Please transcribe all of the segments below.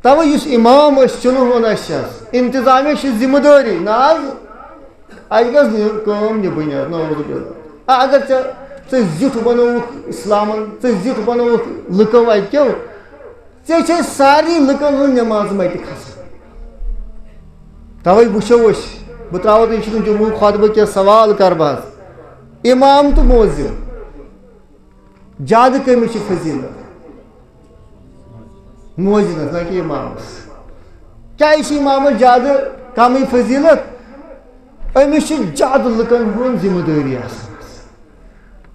توے یُس اِمام ٲسۍ چُنہون اَسہِ اِنتِظامیہ چھِ ذِمہٕ دٲری نہ حظ اَسہِ گٔژھ کٲم نِبٕنۍ حظ نعوذ باللہ اگر ژےٚ زیُٹھ بنووُکھ اِسلامن ژےٚ زیُٹھ بنووُکھ لُکو اَتہِ ژےٚ چھے سارنٕے لُکن ہٕنٛز نٮ۪ماز مَتہِ کھسان توے وٕچھو أسۍ بہٕ ترٛاوو تۄہہِ یہِ چھُنہٕ جموں خۄطبہٕ کینٛہہ سوال کَرٕ بہٕ حظ اِمام تہٕ مؤذِن زیادٕ کٔمِس چھِ فضیٖلت مؤذِنس نہ کہِ اِمامس کیٛازِ چھِ اِمامس زیادٕ کمٕے فضیٖلت أمِس چھِ زیادٕ لُکن ہُنٛد ذِمہٕ دٲری آسان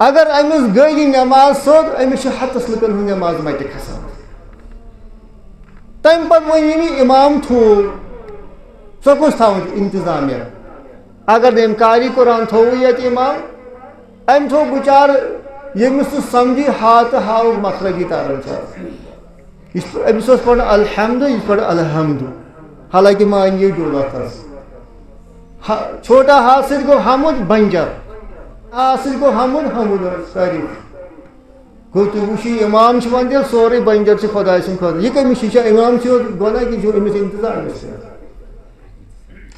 اگر أمِس گٔے نٮ۪ماز سیوٚد أمِس چھِ ہتس لُکن ہٕنٛز نٮ۪ماز مَتہِ کھسان تمہِ پتہٕ وۄنۍ ییٚمہِ اِمام تھوٚو سۄ کُس تھاوُن اِنتِظامیہ اگر نہٕ أمۍ کاری قرآن تھوٚوُے ییٚتہِ اِمام أمۍ تھوٚو بِچارٕ ییٚمِس نہٕ سمجھی ہا تہٕ ہاوُکھ مخرجی تران چھِ أمِس اوس پرُن الحمدُ یہِ چھُ پرُن الحمدُ حالانکہِ مانہِ یہِ ڈوٗل اتھس چھوٹا ہا سۭتۍ گوٚو حمد بنجر آ سۭتۍ گوٚو حمد حمد سٲری گوٚو تُہۍ وٕچھِو اِمام چھِ وۄنۍ تیٚلہِ سورُے بنجر چھِ خۄداے سٕنٛدِ خٲطرٕ یہِ کٔمِس چھِ اِمام چھِ گۄناہ کہِ چھُ أمِس اِنتِظامیہ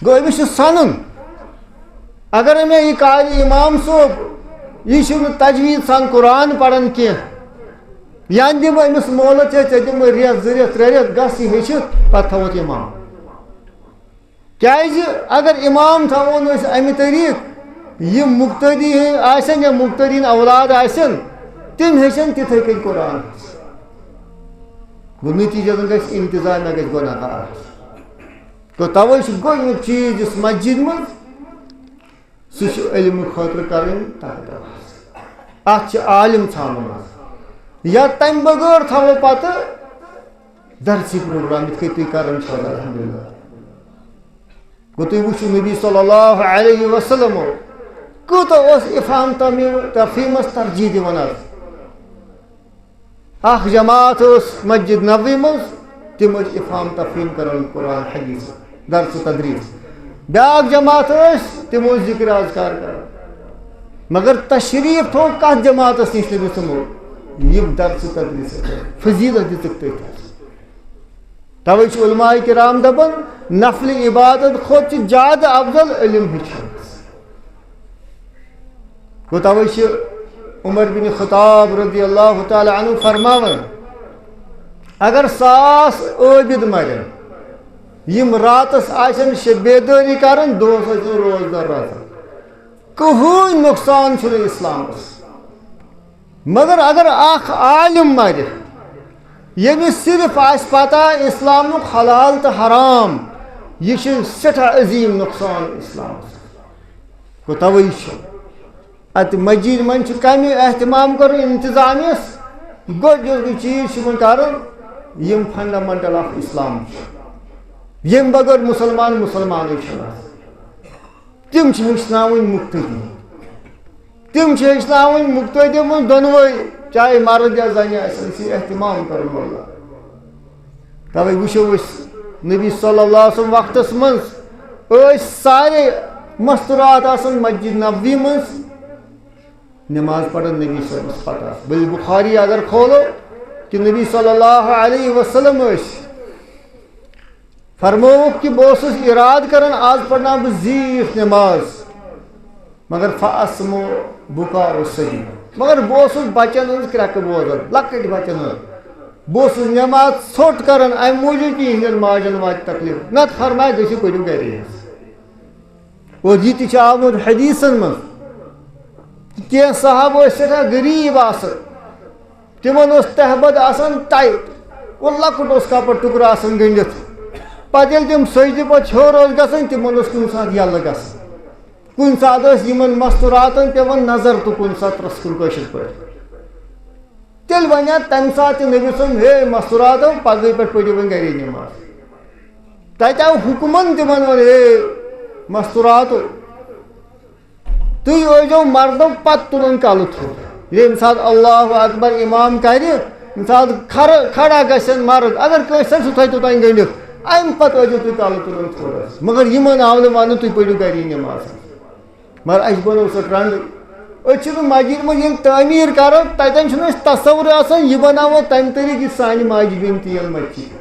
گوٚو أمِس چھُ سنُن اگر مےٚ یہِ کارِ اِمام صٲب یہِ چھُنہٕ تجویٖد سان قرآن پران کینٛہہ یا دِمہٕ أمِس مولت ژےٚ دِمہٕ رٮ۪تھ 2 رٮ۪تھ 3 رٮ۪تھ گژھ یہِ ہیٚچھِتھ پتہٕ تھاوہوتھ اِمام کیٛازِ اگر اِمام تھاوون أسۍ اَمہِ طریٖقہٕ یِم مُقتدی آسن یا مُقتدی ہٕنٛدۍ اولاد آسن تِم ہیٚچھن تِتھٕے کٔنۍ قرآن گوٚو نٔتیٖجن گژھِ اِنتِظامیہ گژھِ گۄناہ گار گوٚو توے چھُ گۄڈنیُک چیٖز یُس مسجد منٛز سُہ چھُ علمہٕ خٲطرٕ کَرٕنۍ تحت اَتھ چھِ عالِم ژھانڈُن یا تَمہِ بغٲر تھاوو پتہٕ درسی پروگرام یِتھ کٔنۍ تُہۍ کران چھِو الحمدُاللہ گوٚو تُہۍ وٕچھِو نبی صلی اللہ علیہ وسلم کوٗتاہ اوس اِفہام تفہیٖمس ترجیح دِوان حظ اکھ جماعت ٲس مسجد نبوی منٛز تِم ٲسۍ اِفہام تفہیٖم کران قرآن حدیث درس تدریٖس بیٛاکھ جماعت ٲسۍ تِم ٲسۍ ذِکر اذکار کران مگر تشریٖف تھوٚو کتھ جماعتس نِش نبی تِمو یِم درس تدریٖس فضیٖلت دِژٕکھ تٔتھۍ توے چھِ علماء کرام دپان نفل عبادت کھۄتہٕ چھِ زیادٕ افضل علم ہیٚچھُن گوٚو توے چھِ عمر بن خطاب رضی اللہ تعالیٰ عنہ فرماوان اگر 1000 عٲبِد مرن یِم راتس آسن شب بیدٲری کران دۄہس ٲسن روزدار روزان کٕہٕنۍ نۄقصان چھُنہٕ اسلامس مگر اگر اکھ عالم مرِ ییٚمِس صرف آسہِ پتہ اسلامُک حلال تہٕ حرام یہِ چھُ سٮ۪ٹھاہ عظیٖم نۄقصان اسلامس گوٚو توے چھُ اتہِ مسجد منٛز چھُ کمہِ احتمام کرُن انتظامیہس گۄڈنیُک چیٖز چھُ وۄنۍ کرُن یِم فنڈامنٹل آف اسلام چھِ ییٚمہِ بغٲر مُسلمانٕے چھُنہٕ تِم چھِ ہیٚچھناوٕنۍ مُقتدی تِم چھِ ہیٚچھناوٕنۍ مُقتدی منٛز دۄنوے چاہے مرد یا زنہِ آسن یہِ احتمام کرُن واللہ توے وٕچھو أسۍ نبی صلی اللہ علیہ وسلم وقتس منٛز ٲسۍ سارے مستوٗرات آسان مسجد نبوی منٛز نماز پران نبی صٲبس پتہ بل بخاری اگر کھولو کہ نبی صلی اللہ علیہ وسلم ٲسۍ فرمووُکھ کہ بہٕ اوسُس ارادٕ کران آز پرناو بہٕ زیٖٹھ نماز مگر فاسمو بُکاء الصبی مگر بہٕ اوسُس بچن ہٕنٛز کرٛٮ۪کہٕ بوزان لۄکٕٹۍ بچن ہٕنٛز بہٕ اوسُس نماز ژھوٚٹ کران امہِ موٗجوٗب کہ یِہنٛدٮ۪ن ماجن واتہِ تکلیٖف نتہٕ فرماے گٔژھِو پٔرِو گرے اور یہِ تہِ چھُ آمُت حدیٖثن منٛز کینٛہہ صحاب ٲسۍ سٮ۪ٹھاہ غریٖب آسان تِمن اوس تہبد آسان ٹایٹ اور لۄکُٹ اوس کپر ٹُکرٕ آسان گٔنڈِتھ پتہٕ ییٚلہِ تِم سجدِ پتہٕ ہیوٚر ٲسۍ گژھان تِمن اوس کُنہِ ساتہٕ یَلہٕ گژھان کُنہِ ساتہٕ ٲسۍ یِمن مستوٗراتن پیٚوان نظر تہٕ کُنہِ ساتہٕ ترٛسکُن کٲشِر پٲٹھۍ تیٚلہِ وَنیا تمہِ ساتہٕ تہِ نبی صٲب ہے مستوٗراتو پگہٕے پٮ۪ٹھ پٔرِو وۄنۍ گرے نماز تتہِ آو حُکمن تِمن ووٚن ہے مستوٗراتو تُہۍ ٲسۍزیو مردو پتہٕ تُلُن کلہٕ تھوٚد ییٚمہِ ساتہٕ اللہ اکبر اِمام کرِ ییٚمہِ ساتہٕ کھڑا گژھن مرد اگر کٲنٛسہِ سُہ تھٲے توٚتانۍ گٔنڈِتھ امہِ پتہٕ ٲسۍزیو تُہۍ کلہٕ تُلُن تھوٚد مگر یِمن آو نہٕ وننہٕ تُہۍ پٔرِو گرے نماز مگر اَسہِ بنوو سُہ ٹرنٛڈ أسۍ چھِنہٕ مسجد منٛز ییٚلہِ تعمیٖر کرو تتٮ۪ن چھُنہٕ اَسہِ تصوُر آسان یہِ بناوو تمہِ طریٖقہٕ یہِ سانہِ ماجہِ بیٚنہِ تہِ یِن مسجد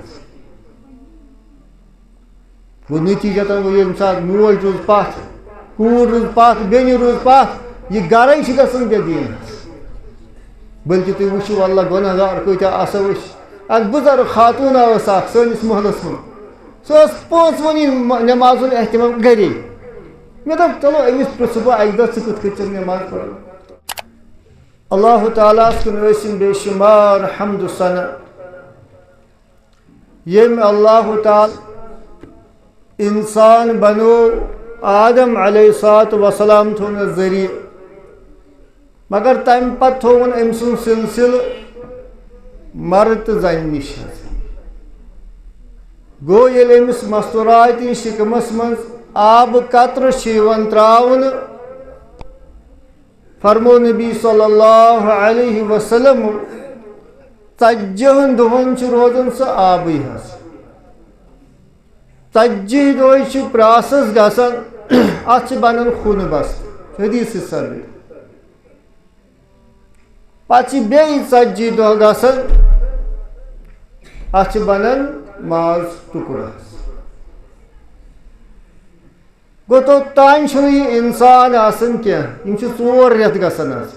گو نتیجتاً گو ییٚمہِ ساتہٕ موج روٗز پتھ کوٗر روٗز پتھ بیٚنہِ روٗز پتھ یہِ گرے چھِ گژھان بے دیٖن بٔلکہِ تُہۍ وٕچھِو اللہ گۄناہ گار کۭتیاہ آسو أسۍ اکھ بُزرگ خاتوٗنا ٲس اکھ سٲنِس محلس منٛز سۄ ٲس پانٛژوٕنی نٮ۪مازُن احتمام گرے مےٚ دوٚپ چلو أمِس پرٛژھٕ بہٕ اکہِ دۄہ ژٕ کِتھ کٔنۍ چھَکھ نٮ۪ماز پران اللہ تعالیٰ ہس کُن ٲسِم بے شُمار حمد ثنا ییٚمۍ اللہ تعالیٰ اِنسان بنو آدم علیہ الصلوۃ والسلام تھوونس ذٔریعہٕ مگر تمہِ پتہٕ تھووُن أمۍ سُنٛد سلسلہٕ مرد تہٕ زنہِ نِش حظ گوٚو ییٚلہِ أمِس مستوٗراتہِ شِکمس منٛز آبہٕ قطرٕ چھِ یِوان ترٛاونہٕ فرمو نبی صلی اللہ علیہ وسلم 40 دۄہن چھُ روزان سُہ آبٕے حظ 40 دۄہ چھُ پرٛاسس گژھان اتھ چھِ بنان خوٗنہٕ بستہٕ حدیٖثہِ ثٲبت پتہٕ چھِ بیٚیہِ 40 دۄہ گژھان اتھ چھِ بنان ماز ٹُکڑٕ حظ گوٚو توٚتانۍ چھُنہٕ یہِ اِنسان آسان کینٛہہ یِم چھِ 4 رٮ۪تھ گژھان حظ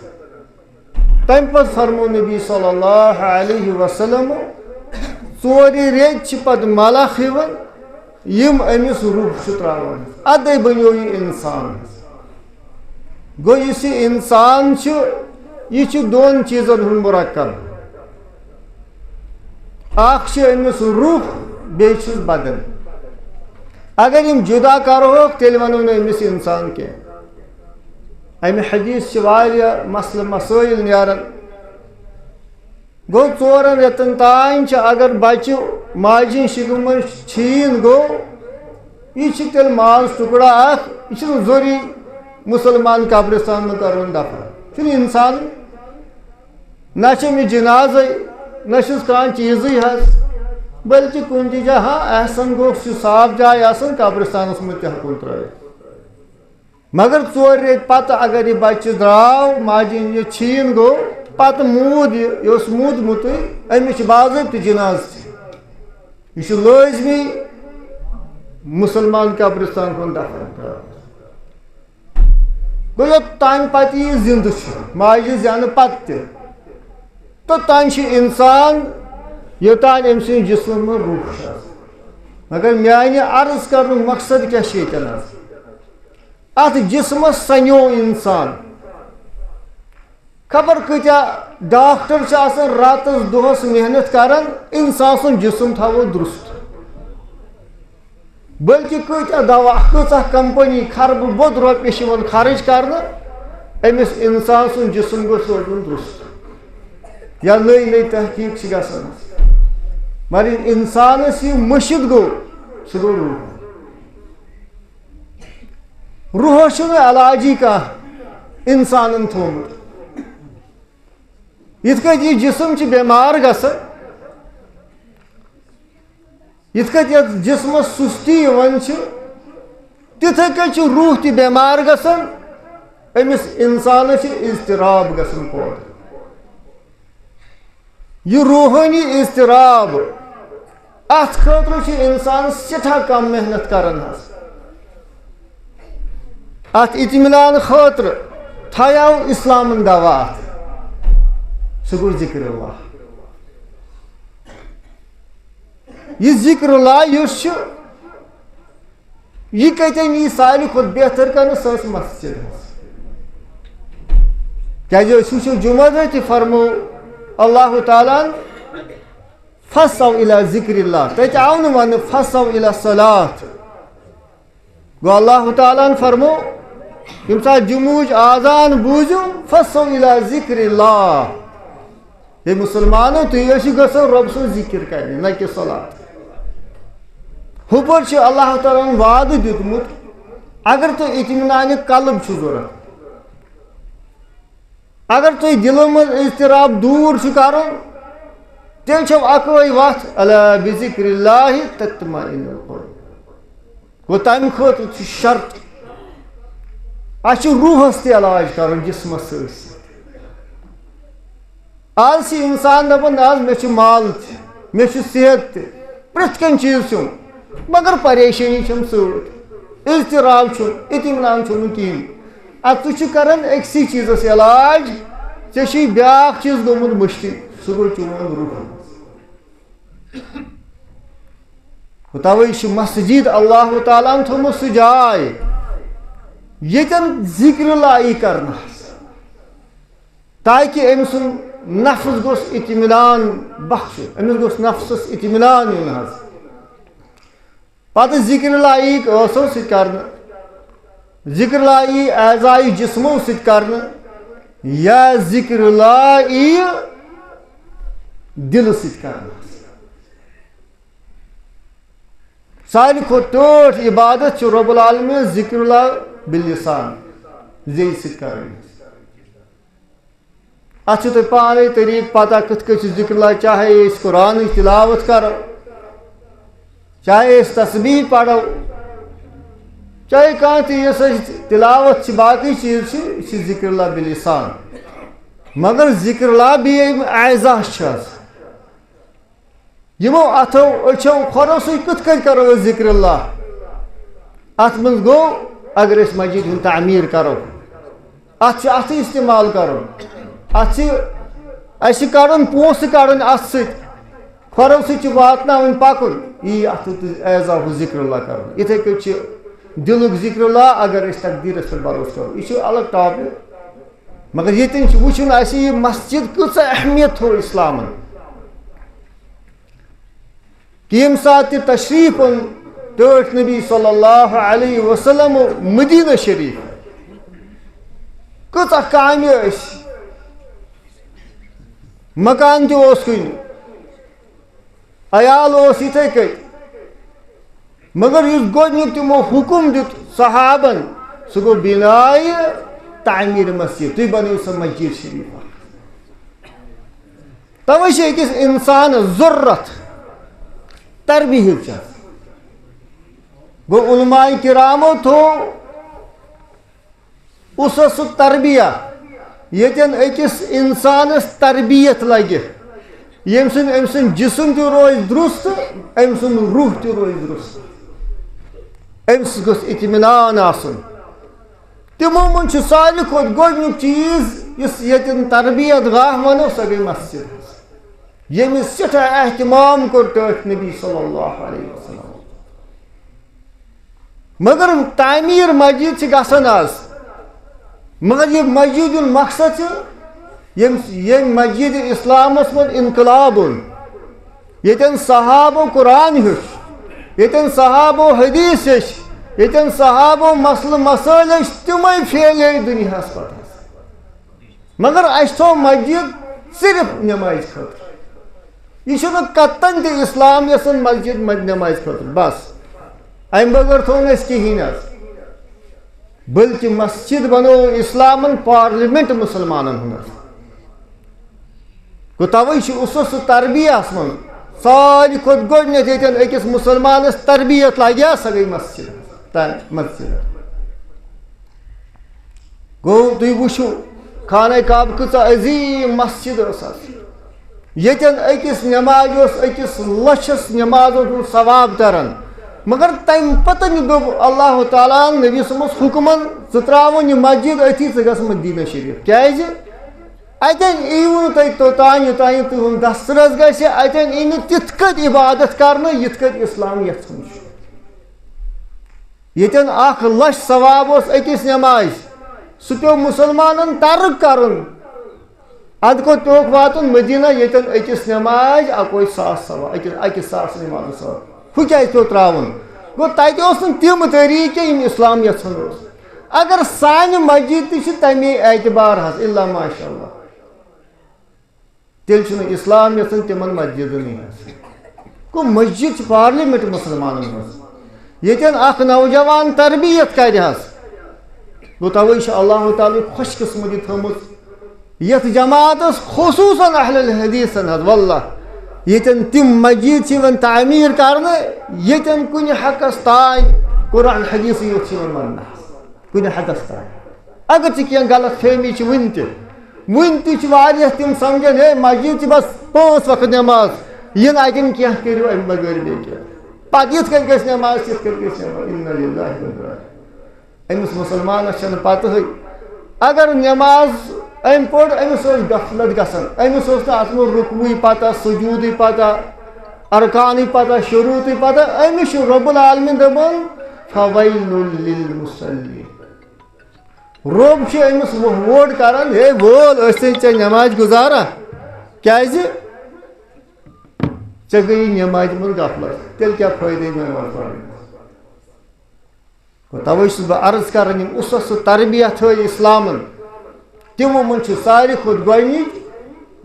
تمہِ پتہٕ فرمو نبی صلی اللہ علیہ وسلم 4 رٮ۪تۍ چھِ پتہٕ ملخ یِوان یِم أمِس روح چھُ ترٛاوان ادے بنیو یہِ اِنسان حظ گوٚو یُس یہِ اِنسان چھُ یہِ چھُ 2 چیٖزن ہُنٛد مُرکب اکھ چھُ أمِس روح بیٚیہِ چھُس بدن اگر یِم جُدا کرہوکھ تیٚلہِ ونو نہٕ أمِس اِنسان کینٛہہ امہِ حدیٖث چھِ واریاہ مسلہٕ مسٲیِل نیران گوٚو 4 رٮ۪تن تانۍ چھِ اگر بچہِ ماجہِ ہِنٛدِ شِکمہٕ منٛز چھیٖن گوٚو یہِ چھِ تیٚلہِ ماز ٹُکڑا اکھ یہِ چھُنہٕ ضروٗری مُسلمان قبرستان منٛز کرُن دفن چھُنہٕ اِنسانٕے نہ چھِ أمِس جنازے نہ چھُس کانٛہہ چیٖزٕے حظ بلکہِ کُنہِ تہِ جایہِ ہاں احسن گوٚو چھُ صاف جاے آسان قبرستانس منٛز تہِ ہٮ۪کون ترٲوِتھ مگر 4 رٮ۪تۍ پتہٕ اگر یہِ بچہِ درٛاو ماجہِ ہِنٛدِ یہِ چھیٖن گوٚو پتہٕ موٗد یہِ اوس موٗدمُتٕے أمِس چھِ باضٲبطہٕ جنازٕ تہِ یہِ چھُ لٲزمی مُسلمان قبرستان کُن دفن ترٛاوُن گوٚو یوٚتانۍ پتہٕ یہِ زِندٕ چھُ ماجہِ زینہٕ پتہٕ تہِ توٚتانۍ چھُ اِنسان یوٚتانۍ أمۍ سٕنٛدِ جسمس منٛز روح چھُ آسان مگر میانہِ عرض کرنُک مقصد کیٛاہ چھُ ییٚتٮ۪ن حظ اتھ جسمس سنیو اِنسان خبر کۭتیاہ ڈاکٹر چھِ آسان راتس دۄہس محنت کران اِنسان سُنٛد جسم تھاوو درُست بٔلکہِ کۭتیاہ دوا کۭژاہ کمپنی خربہٕ بوٚد رۄپیہِ چھِ یِوان خرٕچ کرنہٕ أمِس اِنسان سُنٛد جسم گوٚژھ روزُن درُست یا نٔے تحقیٖق چھِ گژھان مگر اِنسانس یہِ مٔشِد گوٚو سُہ گوٚو روح روحس چھُنہٕ علاجی کانٛہہ اِنسانن تھوٚومُت یِتھ کٔنۍ یہِ جسم چھِ بٮ۪مار گژھان یِتھ کٔنۍ یتھ جسمس سُستی یِوان چھِ تِتھے کٔنۍ چھُ روح تہِ بٮ۪مار گژھان أمِس اِنسانس چھِ اضطراب گژھان پٲدٕ یہِ روحٲنی اضطراب اتھ خٲطرٕ چھُ اِنسان سٮ۪ٹھاہ کم محنت کران حظ اتھ اطمینان خٲطرٕ تھایو اسلامن دوا اتھ سُہ گوٚو ذکر اللہ یہِ ذکر اللہ یُس چھُ یہِ کتٮ۪ن یی ساروی کھۄتہٕ بہتر کرنہٕ سۄ ٲس مسجد حظ کیٛازِ أسۍ وٕچھو جمعہ دۄہ تہِ فرمو اللہ تعالیٰ ہن فصو الی ذکر اللہ تتہِ آو نہٕ وننہٕ فصو الی صلات گوٚو اللہ تعالیٰ ہن فرمو ییٚمہِ ساتہٕ جمعہٕچ آذان بوٗزِو فصو الی ذکر اللہ ہے مُسلمانو تُہۍ ٲسِو گژھان رۄب سُنٛد ذِکر کرنہِ نہ کہِ صلات ہُپٲرۍ چھُ اللہ تعالیٰ ہن وعدٕ دیُتمُت اگر تۄہہِ اطمینانہِ قلب چھُ ضوٚرتھ اگر تۄہہِ دِلو منٛز اضطراب دوٗر چھُ کرُن تیٚلہِ چھو اکٲے وتھ الا بذکر اللہ تطمئن القلوب گوٚو تمہِ خٲطرٕ چھُ شرط اسہِ چھُ روحس تہِ علاج کرُن جسمس سۭتۍ سۭتۍ آز چھِ انسان دپان آز مےٚ چھُ مال تہِ مےٚ چھُ صحت تہِ پرٛٮ۪تھ کینٛہہ چیٖز چھُم مگر پریشانی چھم سۭتۍ اضطراب چھُ اطمینان چھُنہٕ کِہیٖنۍ ادٕ ژٕ چھُکھ کران أکسٕے چیٖزس علاج ژےٚ چھُے بیٛاکھ چیٖز گوٚمُت مٔشتٕے سُہ گوٚو چون روح توے چھُ مسجد اللہ تعالیٰ ہن تھوٚمُت سُہ جاے ییٚتٮ۪ن ذِکرِ لایی کرنہٕ حظ تاکہِ أمۍ سُنٛد نفس گوٚژھ اطمینان بخشُن أمِس گوٚژھ نفسس اطمینان یُن حظ پتہٕ ذِکرِ لایی ٲسو سۭتۍ کرنہٕ ذِکر لایی اعضایہِ جسمو سۭتۍ کرنہٕ یا ذِکر لایی دلہٕ سۭتۍ کرنہٕ ساروی کھۄتہٕ ٹٲٹھ عبادت چھِ رۄب العالمیٖن ذِکر اللہ باللسان زیٚیہِ سۭتۍ کرٕنۍ اتھ چھُو تۄہہِ پانے طریٖقہٕ پتہ کِتھ کٔنۍ چھُ ذِکر اللہ چاہے أسۍ قرآنٕچ تلاوت کرو چاہے أسۍ تسبیح پرو چاہے کانٛہہ تہِ یۄس أسۍ تلاوت چھِ باقٕے چیٖز چھِ یہِ چھِ ذِکر اللہ باللسان مگر ذِکر اللہ بیٚیہِ یِم اعضا چھِ حظ یِمو اتھو أچھو کھۄرو سۭتۍ کِتھ کٔنۍ کرو أسۍ ذِکر اللہ اتھ منٛز گوٚو اگر أسۍ مسجد ہُنٛد تعمیٖر کرو اتھ چھُ اَتھٕ استعمال کرُن اتھ چھِ اَسہِ کڑُن پونٛسہٕ کڑٕنۍ اتھ سۭتۍ کھۄرو سۭتۍ چھُ واتناوٕنۍ پکُن یی اتھ اعضاہُک ذِکر اللہ کرُن یِتھے کٔنۍ چھِ دلُک ذِکر اللہ اگر أسۍ تقدیٖرس پٮ۪ٹھ بروسہٕ کرو یہِ چھُ الگ ٹاپِک مگر ییٚتٮ۪ن چھُ وٕچھُن اَسہِ یہِ مسجد کۭژاہ اہمیت تھوٚو اسلامن کہ ییٚمہِ ساتہٕ تہِ تشریٖف اوٚن ٹٲٹھۍ نبی صلی اللہ علیہ وسلم مدیٖنہ شریٖف کۭژاہ کامہِ ٲسۍ مکان تہِ اوس کُنہِ عیال اوس یِتھے کٔنۍ مگر یُس گۄڈنیُک تِمو حُکُم دیُت صحابن سُہ گوٚو بِنایہِ تعمیٖر مسجد تُہۍ بنٲیِو سۄ مسجد شریٖف توے چھِ أکِس اِنسانس ضروٗرت تربیہٕچ گوٚو علماء کرامو تھوٚو سُہ تربیہ ییٚتٮ۪ن أکِس اِنسانس تربیت لگہِ ییٚمہِ سۭتۍ أمۍ سُنٛد جسم تہِ روزِ درُست أمۍ سُنٛد روح تہِ روزِ درُست أمِس گوٚژھ اطمینان آسُن تِمو منٛز چھُ ساروی کھۄتہٕ گۄڈنیُک چیٖز یُس ییٚتٮ۪ن تربیت گاہ وَنو سۄ گٔے مسجد ییٚمِس سٮ۪ٹھاہ احتمام کوٚر ٹٲٹھۍ نبی صلی اللہ علیہ وسلم مگر تعمیٖر مسجد چھِ گژھان آز مگر یہِ مسجد ہُنٛد مقصد چھُ ییٚمہِ مسجد اسلامس منٛز انقلاب اوٚن ییٚتٮ۪ن صحابو قرآن ہیوٚچھ ییٚتٮ۪ن صحابو حدیث ہیٚچھ ییٚتٮ۪ن صحابو مسلہٕ مسٲیل ہیٚچھ تِمے پھیلے دُنیاہس پتہٕ مگر اَسہِ تھوٚو مسجد صرف نٮ۪مازِ خٲطرٕ یہِ چھُنہٕ کتن تہِ اسلام یژھان مسجد نٮ۪مازِ خٲطرٕ بس امہِ بغٲر تھوٚو نہٕ اَسہِ کِہیٖنۍ حظ بلکہِ مسجد بنوو اسلامن پارلِمنٹ مُسلمانن ہُنٛد حظ گوٚو توے چھُ سُہ تربیہس منٛز ساروی کھۄتہٕ گۄڈنیتھ ییٚتٮ۪ن أکِس مُسلمانس تربیت لگہِ ہا سۄ گٔے مسجد گوٚو تُہۍ وٕچھِو خانہ کعبہ کۭژاہ عظیٖم مسجد ٲس حظ ییٚتٮ۪ن أکِس نٮ۪مازِ اوس أکِس لچھس نٮ۪مازن ہُنٛد ثواب تران مگر تمہِ پتہٕ دوٚپ اللہ تعالیٰ ہن نبی صٲبس حُکمن ژٕ ترٛاوُن یہِ مسجد أتھی ژٕ گژھ مدیٖنہ شریٖف کیٛازِ اتٮ۪ن ییٖوٕ نہٕ تۄہہِ توٚتانۍ یوٚتانۍ تُہُنٛد دسترس گژھِ اتٮ۪ن یی نہٕ تِتھ کٔنۍ عبادت کرنہٕ یِتھ کٔنۍ اسلام یژھان چھُ ییٚتٮ۪ن 1,00,000 ثواب اوس أکِس نٮ۪مازِ سُہ پیوٚو مُسلمانن ترک کرُن ادٕ کوٚت پیوٚکھ واتُن مدیٖنہ ییٚتٮ۪ن أکِس نٮ۪مازِ 1,000 ثواب اَکہِ ساس نٮ۪مازٕ ثواب ہُہ کیٛازِ پیوٚو ترٛاوُن گوٚو تتہِ اوس نہٕ تِم طٔریٖقہٕ کینٛہہ یِم اسلام یژھان اوس اگر سانہِ مسجد تہِ چھِ تمے اعتبار حظ الا ماشاء اللہ تیٚلہِ چھُنہٕ اسلام یژھان تِمن مسجدنٕے حظ گوٚو مسجد چھِ پارلِمنٹ مُسلمانن منٛز ییٚتٮ۪ن اکھ نوجوان تربیت کرِ حظ گوٚو توے چھُ اللہ تعالیٰ خۄش قٕسمتی تھٲومٕژ یتھ جماعتس خصوٗصن اہل الحدیثن حظ واللہ ییٚتٮ۪ن تِم مسجد چھِ یِوان تعمیٖر کرنہٕ ییٚتٮ۪ن کُنہِ حقس تانۍ قرآن حدیثٕے یوت چھِ یِوان وننہٕ کُنہِ حدس تانۍ اگر ژٕ کینٛہہ غلط فہمی چھِ وُنہِ تہِ چھِ واریاہ تِم سمجھان ہے مسجد چھِ بس 5 وقت نٮ۪ماز یِنہٕ اتٮ۪ن کینٛہہ کٔرِو امہِ بغٲر بیٚیہِ کینٛہہ پتہٕ یِتھ کٔنۍ گژھِ نٮ۪ماز تِتھ کٔنۍ گژھِ نٮ۪ماز اِنَّ لِلَّهِ وَإِنَّا إِلَيْهِ راجِعُونَ. أمِس مُسلمانَس چھَنہٕ پَتہٕے اگر نٮ۪ماز أمۍ پوٚر أمِس ٲس غفلت گژھان, أمِس اوس نہٕ اَتھ منٛز رُکوٗعٕے پتہ, سجوٗدٕے پتہ, ارکانٕے پتہ, شروٗعتٕے پتہ. أمِس چھُ رۄب العالمیٖن دَپان فَوَيْلٌ لِلْمُصَلِّينَ. رۄب چھُ أمِس ووٹ کران, ہے وول أسۍ تھٲے ژےٚ نٮ۪مازِ گُزارا, کیازِ ژےٚ گٔیی نٮ۪مازِ منٛز غفلت, تیٚلہِ کیٛاہ فٲیدٕ نٮ۪ماز پرنہٕ. تَوَے چھُس بہٕ عرض کران یِم اُسس تربیت تھٲے اِسلامن تِمو منٛز چھُ ساروی کھۄتہٕ گۄڈنِچ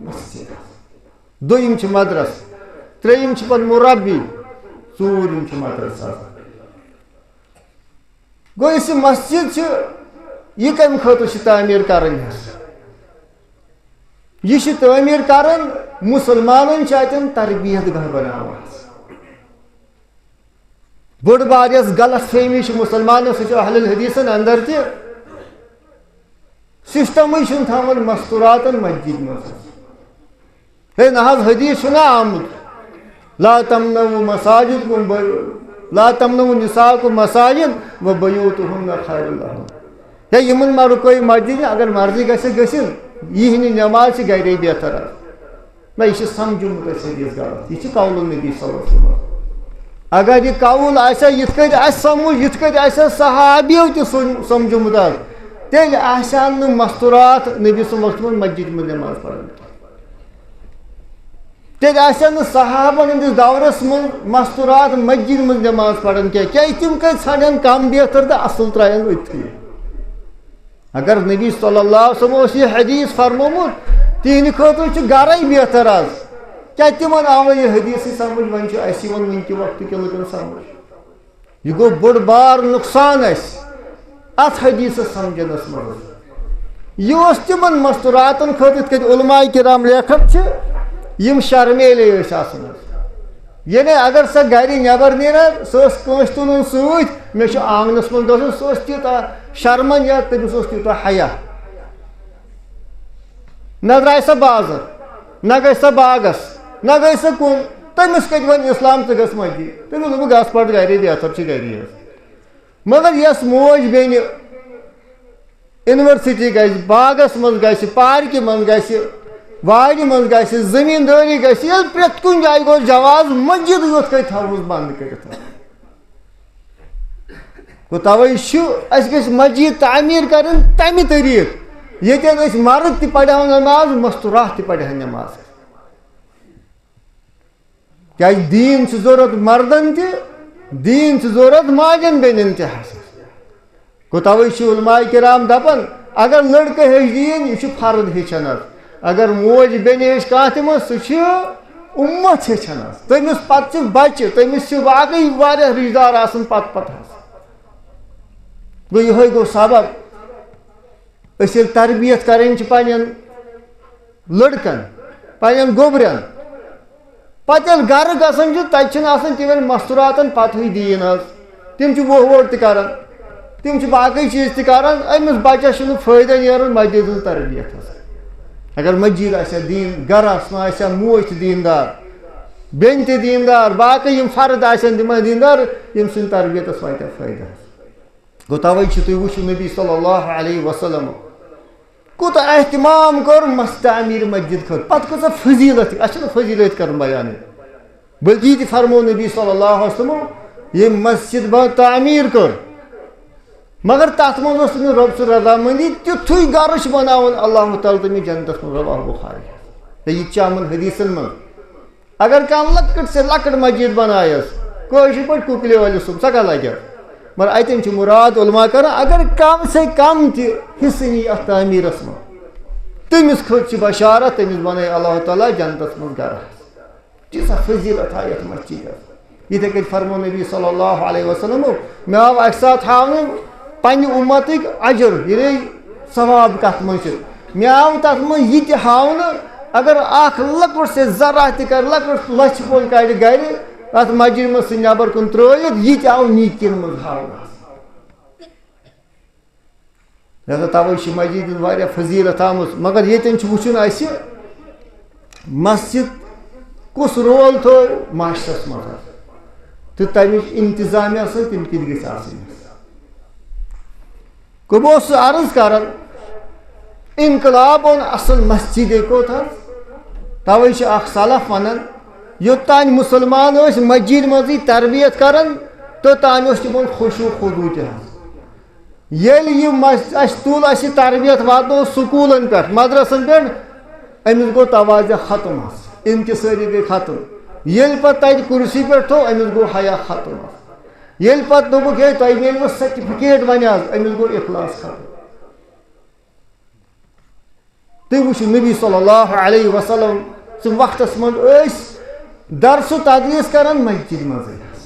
مسجد, دوٚیِم چھِ مدرس, ترٛیٚیِم چھِ پتہٕ مُربی, ژوٗرِم چھِ مدرسہ. گوٚو یُس یہِ مسجد چھِ یہِ کَمہِ خٲطرٕ چھِ تعمیٖر کَرٕنۍ حظ؟ یہِ چھِ تعمیٖر کَران مُسلمانن چھِ اَتٮ۪ن تربیت گاہ بناوان. بٔڑ بار یۄس غلط فہمی چھِ مُسلمانو, سُہ چھِ اہل الحدیٖثن اندر تہِ سسٹمٕے چھُنہٕ تھاوان مستوٗراتن مسجد منٛز. ہے نہ حظ حدیٖث چھُنہ آمُت لا تمنعوا مساجدکم لا تمنعوا نساءکم مساجد وبیوتہن خیر لہن. ہے یِمن ما رُکٲیِو مسجد, اگر مرضی گژھِ گٔژھِنۍ, یِہنٛدِ نٮ۪ماز چھِ گرے بہتر. نہ یہِ چھِ سمجھومُت اَسہِ حدیٖث غلط, یہِ چھِ قول النبی صلی اللہ علیہ وسلم. اگر یہِ قول آسہِ یِتھ کٔنۍ آسہِ سمجھ, یِتھ کٔنۍ آسہِ صحابیو تہِ سمجھومُت حظ, تیٚلہِ آسہِ ہن نہٕ مستوٗرات نبی سٕنٛدِ وقتہٕ منٛز مسجد منٛز نٮ۪ماز پران. تیٚلہِ آسہِ ہن نہٕ صحابن ہٕنٛدِس دورس منٛز مستوٗرات مسجد منٛز نٮ۪ماز پران کینٛہہ, کیازِ تِم کتہِ ژھانڈن کم بہتر تہٕ اصل ترٛاین أتھی. اگر نبی صلی اللہ علیہ وسلم اوس یہِ حدیٖث فرمومُت تِہنٛدِ خٲطرٕ چھُ گرے بہتر حظ, کیٛازِ تِمن آو نہٕ یہِ حدیٖثٕے سمجھ, وۄنۍ چھُ اَسہِ یِوان وٕنکہِ وقتہٕ کٮ۪ن لُکن سمجھ. یہِ گوٚو بوٚڑ بار نۄقصان اَسہِ اتھ حدیٖثس سمجھنس منٛز. یہِ اوس تِمن مستوٗراتن خٲطرٕ یِتھ کٔنۍ علماء کرام لیکھان چھِ یِم شرمیلے ٲسۍ آسان حظ. یعنی اگر سۄ گرِ نٮ۪بر نیران سۄ ٲس کٲنٛسہِ تُلُن سۭتۍ, مےٚ چھُ آنگنس منٛز گژھُن, سۄ ٲس تیٖژاہ شرمن یا تٔمِس اوس تیوٗتاہ حیا. نہ درٛاے سۄ بازر, نہ گٔے سۄ باغس, نہ گٔے سۄ کُن, تٔمِس کتہِ وۄنۍ اسلام ژٕ گژھ مسجد, تٔمِس دوٚپُکھ گژھ پتہٕ گرے بہتر چھِ گرے حظ. مگر یۄس موج بیٚنہِ یونیورسٹی گژھِ, باغس منٛز گژھِ, پارکہِ منٛز گژھِ, وارِ منٛز گژھِ, زٔمیٖندٲری گژھِ, ییٚلہِ پرٛٮ۪تھ کُنہِ جایہِ گوٚو جواز, مسجد یوت کتہِ تھاوہوس بنٛد کٔرِتھ. گوٚو تَوَے چھُ اَسہِ گژھِ مسجد تعمیٖر کَرٕنۍ تَمہِ طریٖقہٕ ییٚتٮ۪ن أسۍ مرد تہِ پرہن نٮ۪ماز, مستوٗرات تہِ پرہن نٮ۪ماز. کیٛازِ دیٖن چھُ ضوٚرتھ مردن تہِ, دیٖن چھُ ضوٚرتھ ماجٮ۪ن بیٚنٮ۪ن تہِ حظ. گوٚو تَوَے چھِ علماء کرام دپان اگر لڑکہٕ ہیٚچھِ دیٖن یہِ چھُ فرد ہیٚچھان حظ, اگر موج بیٚنہِ ہیٚچھِ کانٛہہ تہِ منٛز سُہ چھُ اُمت ہیٚچھان حظ. تٔمِس پتہٕ چھِ بچہِ, تٔمِس چھِ واقعی واریاہ رِشتہٕ دار آسان پتہٕ حظ. گوٚو یِہوے گوٚو سبب أسۍ ییٚلہِ تربیت کرٕنۍ چھِ پنٕنٮ۪ن لڑکن, پنٕنٮ۪ن گوٚبرٮ۪ن, پتہٕ ییٚلہِ گرٕ گژھان چھِ تتہِ چھِنہٕ آسان تِمن مستوٗراتن پتہٕے دیٖن حظ. تِم چھِ ووٹ ووٹ تہِ کران, تِم چھِ باقٕے چیٖز تہِ کران, أمِس بچس چھُنہٕ فٲیدٕ نیران مسجد ہٕنٛز تربیت حظ. اگر مسجد آسہِ ہا دیٖن, گرس منٛز آسہِ ہا موج تہِ دیٖندار, بیٚنہِ تہِ دیٖندار, باقٕے یِم فرد آسن تِم دیٖندار, ییٚمہِ سٕنٛدِ تربیتس واتہِ ہا فٲیدٕ حظ. گوٚو تَوَے چھُ تُہۍ وٕچھِو نبی صلی اللہ علیہ وسلم کوٗتاہ احتمام کوٚر تعمیٖر مسجد خٲطرٕ, پتہٕ کۭژاہ فضیٖلت, اَسہِ چھِنہٕ فضیٖلت کرُن بیان, بلکہِ یہِ تہِ فرمو نبی صلی اللہ علیہ وسلم ییٚمۍ مسجد تعمیٖر کٔر مگر تتھ منٛز ٲس نہٕ رۄب سٕنٛز رضامٔندی, تیُتھُے گرٕ چھُ بناوان اللہ تعالیٰ تٔمِس جنتس منٛز, رواه بخاری. تہٕ یہِ تہِ چھُ آمُت حدیٖثن منٛز. اگر کانٛہہ لۄکٕٹ سے لۄکٕٹ مسجد بنایس کٲشِر پٲٹھۍ کُکلہِ وٲلِس صُبح سۄ کیٛاہ لگہِ, مگر اتٮ۪ن چھُ مُراد علما کران اگر کم سے کم تہِ حصہٕ نی اتھ تعمیٖرس منٛز, تٔمِس خٲطرٕ چھِ بشارت, تٔمِس بنٲے اللہ تعالیٰ جنتس منٛز گرٕ. تیٖژاہ فضیٖلت آیہِ یتھ مسجدس. یِتھے کٔنۍ فرمو نبی صلی اللہ علیہ وسلم مےٚ آو اکہِ ساتہٕ ہاونہٕ پننہِ اُمتٕکۍ اجر, یعنی ثواب کتھ منٛز چھِ, مےٚ آو تتھ منٛز یہِ تہِ ہاونہٕ اگر اکھ لۄکُٹ سے ذرا تہِ کرِ, لۄکُٹ لچھِ پھوٚل کڑِ گرِ اتھ مسجد منٛز سُہ نٮ۪بر کُن ترٲوِتھ, یہِ تہِ آو نیٖکین منٛز ہاونہٕ. لہذا تَوَے چھِ مسجد ہٕنٛز واریاہ فضیٖلت آمٕژ. مگر ییٚتٮ۪ن چھُ وٕچھُن اَسہِ مسجد کُس رول تھوٚو معاشرس منٛز. تو تمچ انتظامیہ سے تم کت گژھِ آسٕنۍ گوٚو بہٕ اوسُس عرض کران انقلاب اوٚن اصل مسجدے کوٚت حظ توے چھِ اکھ سلف ونان یوٚتانۍ مُسلمان ٲسۍ مسجد منٛزٕے تربیت کران توٚتانۍ اوس تِمن خشوع خضوع تہِ حظ ییٚلہِ یہِ اَسہِ تُل اَسہِ یہِ تربیت واتنوو سکوٗلن پٮ۪ٹھ مدرسن پٮ۪ٹھ أمِس گوٚو توازیہ ختم حظ انکسٲری گٔے ختم ییٚلہِ پتہٕ تتہِ کُرسی پٮ۪ٹھ تھوٚو أمِس گوٚو حیا ختم حظ ییٚلہِ پتہٕ دوٚپُکھ ہے تۄہہِ میلوٕ سرٹِفکیٹ وۄنۍ حظ أمِس گوٚو اخلاص ختم تُہۍ وٕچھِو نبی صلی اللہ علیہ وسلم سٕنٛدِ وقتس منٛز ٲسۍ درس و تدریٖس کران مسجد منٛزٕے حظ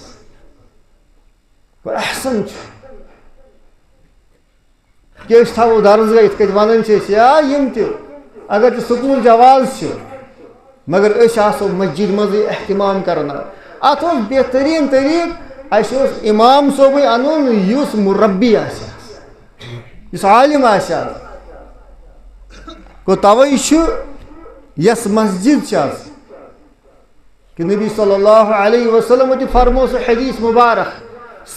گوٚو احسن چھُ کہ أسۍ تھاوو درسگاہ یِتھ کٔنۍ ونان چھِ أسۍ یا یِم تہِ اگر تہِ سکوٗل جواز چھِ مگر أسۍ آسو مسجد منٛزٕے احتمام کران اتھ اوس بہتریٖن طریٖقہٕ اَسہِ اوس امام صٲبٕے انُن یُس مربی آسہِ یُس عالم آسہِ حظ گوٚو توے چھُ یۄس مسجد چھِ حظ کہ نبی صلی اللہ علیہ وسلم تہِ فرمو سُہ حدیث مبارک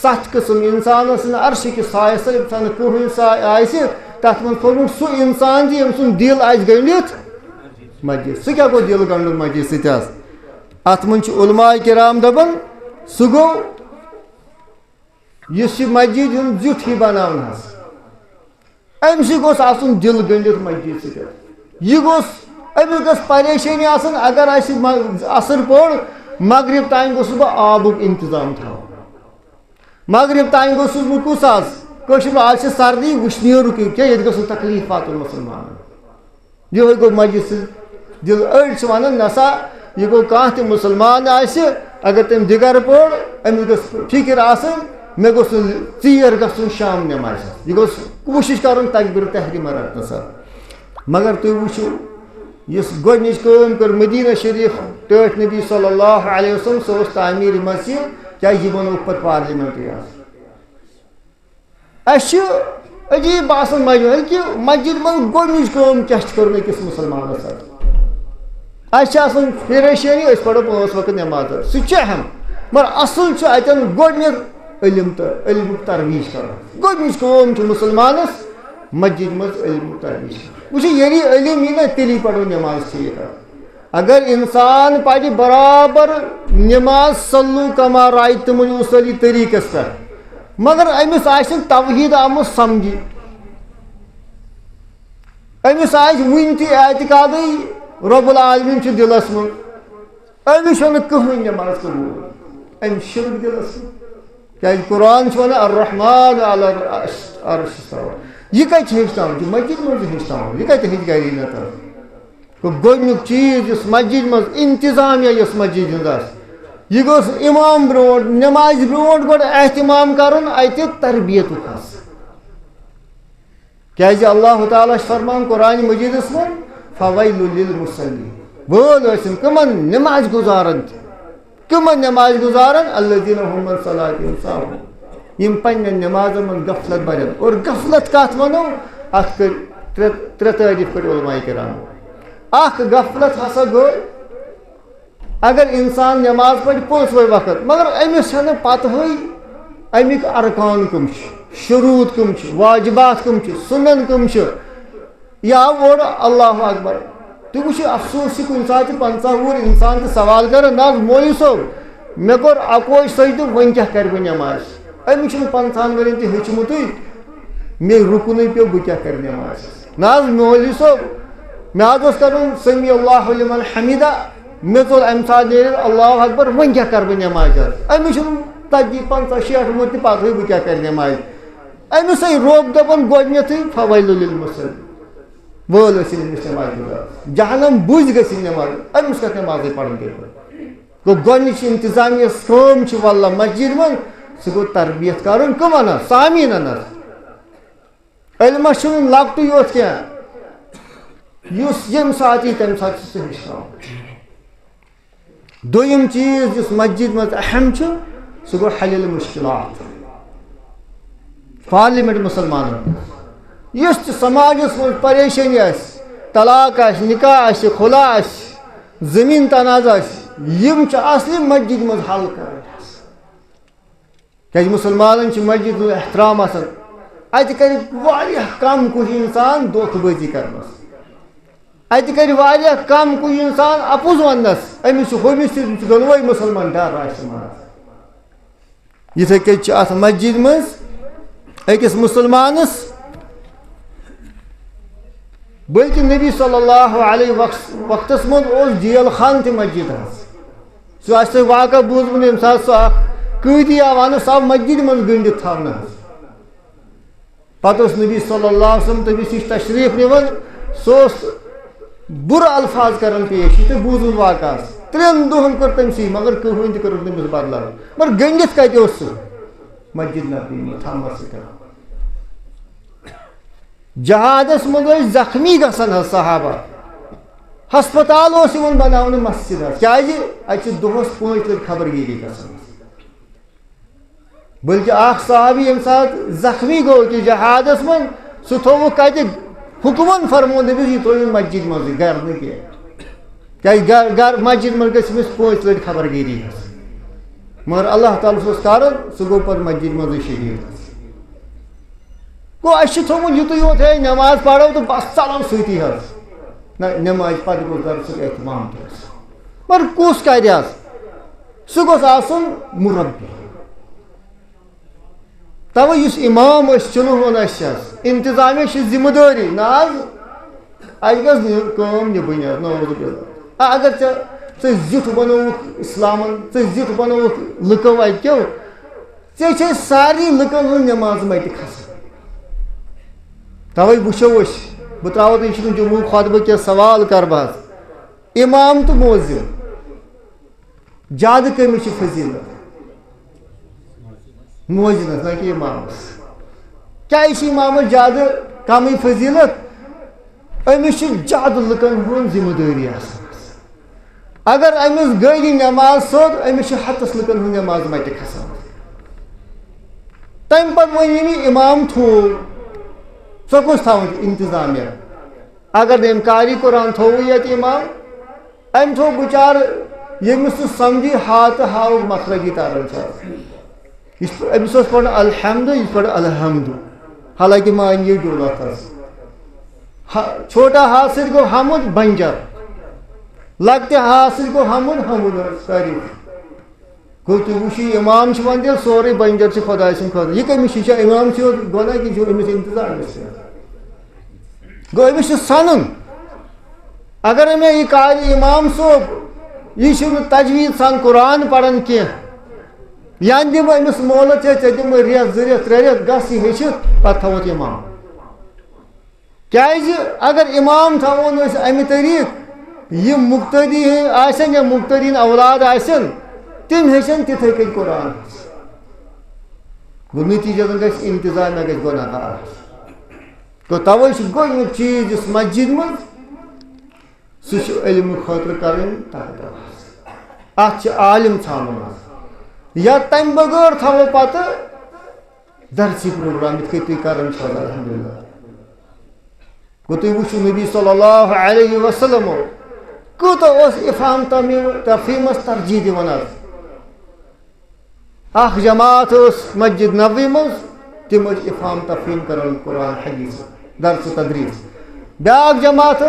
7 قٕسم اِنسانس چھِنہٕ عرشہِ کِس سایس تل ییٚمہِ ساتہٕ کٕہٕنۍ سایہِ آسہِ تتھ منٛز کوٚرمُت سُہ اِنسان تہِ ییٚمہِ سُنٛد دِل آسہِ گٔنڈِتھ مسجد سُہ کیٛاہ گوٚو دِل گنڈُن مسجد سۭتۍ حظ اتھ منٛز چھِ علماء کرام دپان سُہ گوٚو یُس یہِ مسجد ہُنٛد زیُٹھ ہی بناوُن حظ أمسٕے گوٚژھ آسُن دِل گٔنڈِتھ مسجد سۭتۍ یہِ گوٚژھ أمِس گٔژھ پریشٲنی آسٕنۍ اگر اَسہِ اثر پوٚر مغرب تانۍ گوٚژھُس بہٕ آبُک انتظام تھاوُن مغرب تانۍ گوٚژھُس بہٕ کُس حظ کٲشِر پٲٹھۍ آز چھِ سردی وٕشنیرُک کیٛاہ ییٚتہِ گوٚژھ نہٕ تکلیٖف واتُن مُسلمانن یِہوے گوٚو مسجد سۭتۍ دِل أڑۍ چھِ ونان نسا یہِ گوٚو کانٛہہ تہِ مُسلمان آسہِ اگر تٔمۍ دِگر پوٚر أمِس گٔژھ فِکر آسٕنۍ مےٚ گوٚژھ نہٕ ژیر گژھُن شام نٮ۪مازِ یہِ گوٚژھ کوٗشِش کرُن تکبیٖر تحریٖمہ رٹنس مگر تُہۍ وٕچھِو یُس گۄڈنِچ کٲم کٔر مدیٖنہ شریٖف ٹٲٹھۍ نبی صلی اللہ علیہ وسلم سۄ ٲس تعمیٖر مسجد کیٛازِ یہِ بنووُکھ پتہٕ پارلِمینٹٕے حظ اَسہِ چھُ عجیٖب باسان مسجد کہِ مسجد منٛز گۄڈنِچ کٲم کیٛاہ چھِ کٔرمٕژ أکِس مُسلمانس حظ اَسہِ چھِ آسان پریشٲنی أسۍ پرو 5 وقت نٮ۪ماز حظ سُہ چھُ اہم مگر اصل چھُ اتٮ۪ن گۄڈنیٚتھ علم تہٕ علمُک ترویج کرُن گۄڈنِچ کٲم چھِ مُسلمانس مسجد منٛز علمُک ترویج کرُن وٕچھِو ییٚلہِ علم یی نا تیٚلی پرو نٮ۪ماز ٹھیٖک اگر انسان پرِ برابر نٮ۪ماز صلوٗ کما رایتُمونی اُصلی طریٖقس پٮ۪ٹھ مگر أمِس آسہِ نہٕ توحیٖد آمُت سمجھی أمِس آسہِ وُنہِ تہِ اعتقادٕے رۄب العالمیٖن چھُ دِلس منٛز أمِس چھُنہٕ کٕہٕنۍ نٮ۪ماز قبوٗل أمِس شِرک دِلس منٛز کیٛازِ قرآن چھُ ونان الرحمٰن علی العرش استویٰ یہِ کتہِ چھِ ہیٚچھناوُن یہِ مسجد منٛزٕے ہیٚچھناوُن یہِ کتہِ ہیٚچھِ گرِ نتہٕ گۄڈنیُک چیٖز یُس مسجد منٛز انتظامیہ یۄس مسجد ہٕنٛز آسہِ یہِ گوٚژھ امام برونٛٹھ نٮ۪مازِ برونٛٹھ گۄڈٕ احتمام کرُن اتہِ تربیتُک حظ کیٛازِ اللہ تعالیٰ چھُ فرمان قرآنِ مجیٖدس منٛز فویل للمصلین وٲل ٲسِن کٕمن نٮ۪ماز گُزارن تہِ کٕمن نٮ۪ماز گُزارن الذین ہُم عن صلاتہم ساہوٗن یِم پننٮ۪ن نٮ۪مازن منٛز غفلت برن اور غفلت کتھ ونو اتھ کٔرۍ ترٛےٚ تعریٖف کٔرۍ علماء کرامو اکھ غفلت ہسا گوٚو اگر انسان نٮ۪ماز پرِ 5 وقت مگر أمِس چھنہٕ پتہٕے امیِکۍ ارکان کٕم چھِ شروٗط کٕم چھِ واجبات کٕم چھِ سُنن کٕم چھِ یہِ آو اورٕ اللہ اکبر تُہۍ وٕچھِو افسوس چھِ کُنہِ ساتہٕ 50 وُہُر انسان تہِ سوال کران نہ حظ مولوی صٲب مےٚ کوٚر 21 سجدٕ وۄنۍ کیٛاہ کرٕ بہٕ نٮ۪ماز أمِس چھُنہٕ 50 ؤرین تہِ ہیٚچھمُتٕے مےٚ رُکنٕے پیوٚو بہٕ کیٛاہ کرٕ نٮ۪ماز نہ حظ مولوی صٲب مےٚ حظ اوس کرُن سمی اللہ لمن حمیدہ مےٚ ژوٚل امہِ ساتہٕ نیرِتھ اللہ اکبر وۄنۍ کیٛاہ کرٕ بہٕ نٮ۪ماز حظ أمِس چھُنہٕ 50-60 وُہُر تہِ پتہٕے بہٕ کیٛاہ کرٕ نٮ۪ماز أمِسے روٚب دپان گۄڈنیٚتھٕے فویل للمصلین وٲل ٲسِن أمِس نٮ۪ماز گُزار جہنم بُزۍ گٔژھِنۍ نٮ۪ماز أمِس کتھ نٮ۪مازٕے پرٕنۍ کٔرِتھ گوٚو گۄڈنِچ انتظامیہ یۄس کٲم چھِ واللہ مسجد منٛز سُہ گوٚو تربیت کرُن کٕمن حظ سامیٖنن حظ علمس چھُنہٕ لۄکٹُے یوت کینٛہہ یُس ییٚمہِ ساتہٕ یی تمہِ ساتہٕ چھُ سُہ ہیٚچھناوُن دوٚیِم چیٖز یُس مسجد منٛز اہم چھُ سُہ گوٚو حل المشکلات پارلِمینٹ مُسلمانن یُس تہِ سماجس منٛز پریشٲنی آسہِ طلاق آسہِ نکاح آسہِ خُلا آسہِ زٔمیٖن تنازٕ آسہِ یِم چھِ اصلہِ مسجد منٛز حل کرٕنۍ کہ مسلمان مسجد احترام آسان اتہ کر کم کچھ انسان دھوکہ بازی کرنس اتہ کر کم کچھ انسان اپوز ونس امس ہومس دونوے مسلمان ڈر یتھے کچھ ات مسجد مز اکس مسلمانس بلکہ نبی صلی اللہ علیہ وقتس من جیل خان تہ مسجد سہ واقعہ بوزم یم سات سہ قیدی آوان سہ مسجد من گنڈت تھونا پتہ نبی صلی اللہ علیہ وسلم تمس نش تشریف نوان سہ بر الفاظ کران پیش یہ بوزم واقعہ 3 دہن کر تمسی مگر کہین تہ کر تمس بدل مگر گنڈت کتہ سہ مسجد نبی تھونا سہ جہادس مز زخمی گھن صحابہ ہسپتال بناؤ مسجد کچھ دہس 5 لٹ خبر گیری گھن بلکہ اخ صحابی یم سات زخمی گو کہ جہادس من سہ تھو کتہ حکمن فرمون دپس یہ تھو مسجد مز گھر نہ مسجد من گھس 5 لٹ خبر گیری مگر اللہ تعالیٰ کران سہ گو پہ مسجد مز شہید گو اس تھومت یتھ یوت ہے نماز پڑھو تو بس چلو ستی نہ نماز پتہ گو درس اہتمام مگر کس کر سہ گوس آسن مربی توے اس امام چنون انتظامیہ ذمہ داری نا اس گھم نبن نوز باللہ اگر زیٹھ بنوک اسلام زیٹھ بنوک لکو اتو ے ساری لکن ہند نماز مت کھسان توے وچھو بہ تراو تھی جموں خطبہ کی سوال کر بہت امام تو موذن زیادہ کمس فضیلت موذنس نہ کہ امامس کیا امامس زیادہ کم فضیلت امس زیادہ لکن ہند ذمہ داری اگر امس گئی نماز سود امس ہتس لکن ہند نماز مت کھسان تم پتہ ون امام تھو سو کس تھوان انتظامیہ اگر نم کاری قرآن تھو یت امام ام تھو بچار یمس سمجھی ہاتھ ہاؤ مخرجی تران امس پڑھ الحمد یہ پڑھ الحمد حالانکہ مان یہ ڈولت چھوٹا ہاتھ ست گو حمد بنجر لگتے ہاتھ ست گو حمد حمد شریف گو تھی وچی امام ون سورے بنجر سے خدا سن خدا یہ کمس یہ امام سے گونا کہ امس انتظام گو امس سنن اگر میں یہ کاری امام صوب یہ تجوید سان قرآن پڑھان کی یا دم امس مولت ہے دم ریت 2 ریت 3 ریت گس یہ ہچت پتہ تھوت امام کیازِ اگر امام تھوون امہ طریق یہ مقتدی آسن یا مقتدین اولاد آسن تم ہیچن تتھے کن قرآن گو نتیجہ گھس انتظامیہ گھس گناہ گار تو توے گۄڈنیُک چیز اس مسجد من سہ علم خاطر کریں ات عالم ژھانڈن یا تمہ بغیر تھو پتہ درسی پروگرام یتھ کٔنۍ تُہۍ کران چھو الحمدللہ گو تُہۍ وٕچھِو نبی صلی اللہ علیہ وسلم کوٗتاہ اوس افہام تفہیمس ترجیح دِوان اخ جماعت مسجد نبوی مز تم افہام تفہیم کران قرآن حدیث درس تدریس بیاکھ جماعت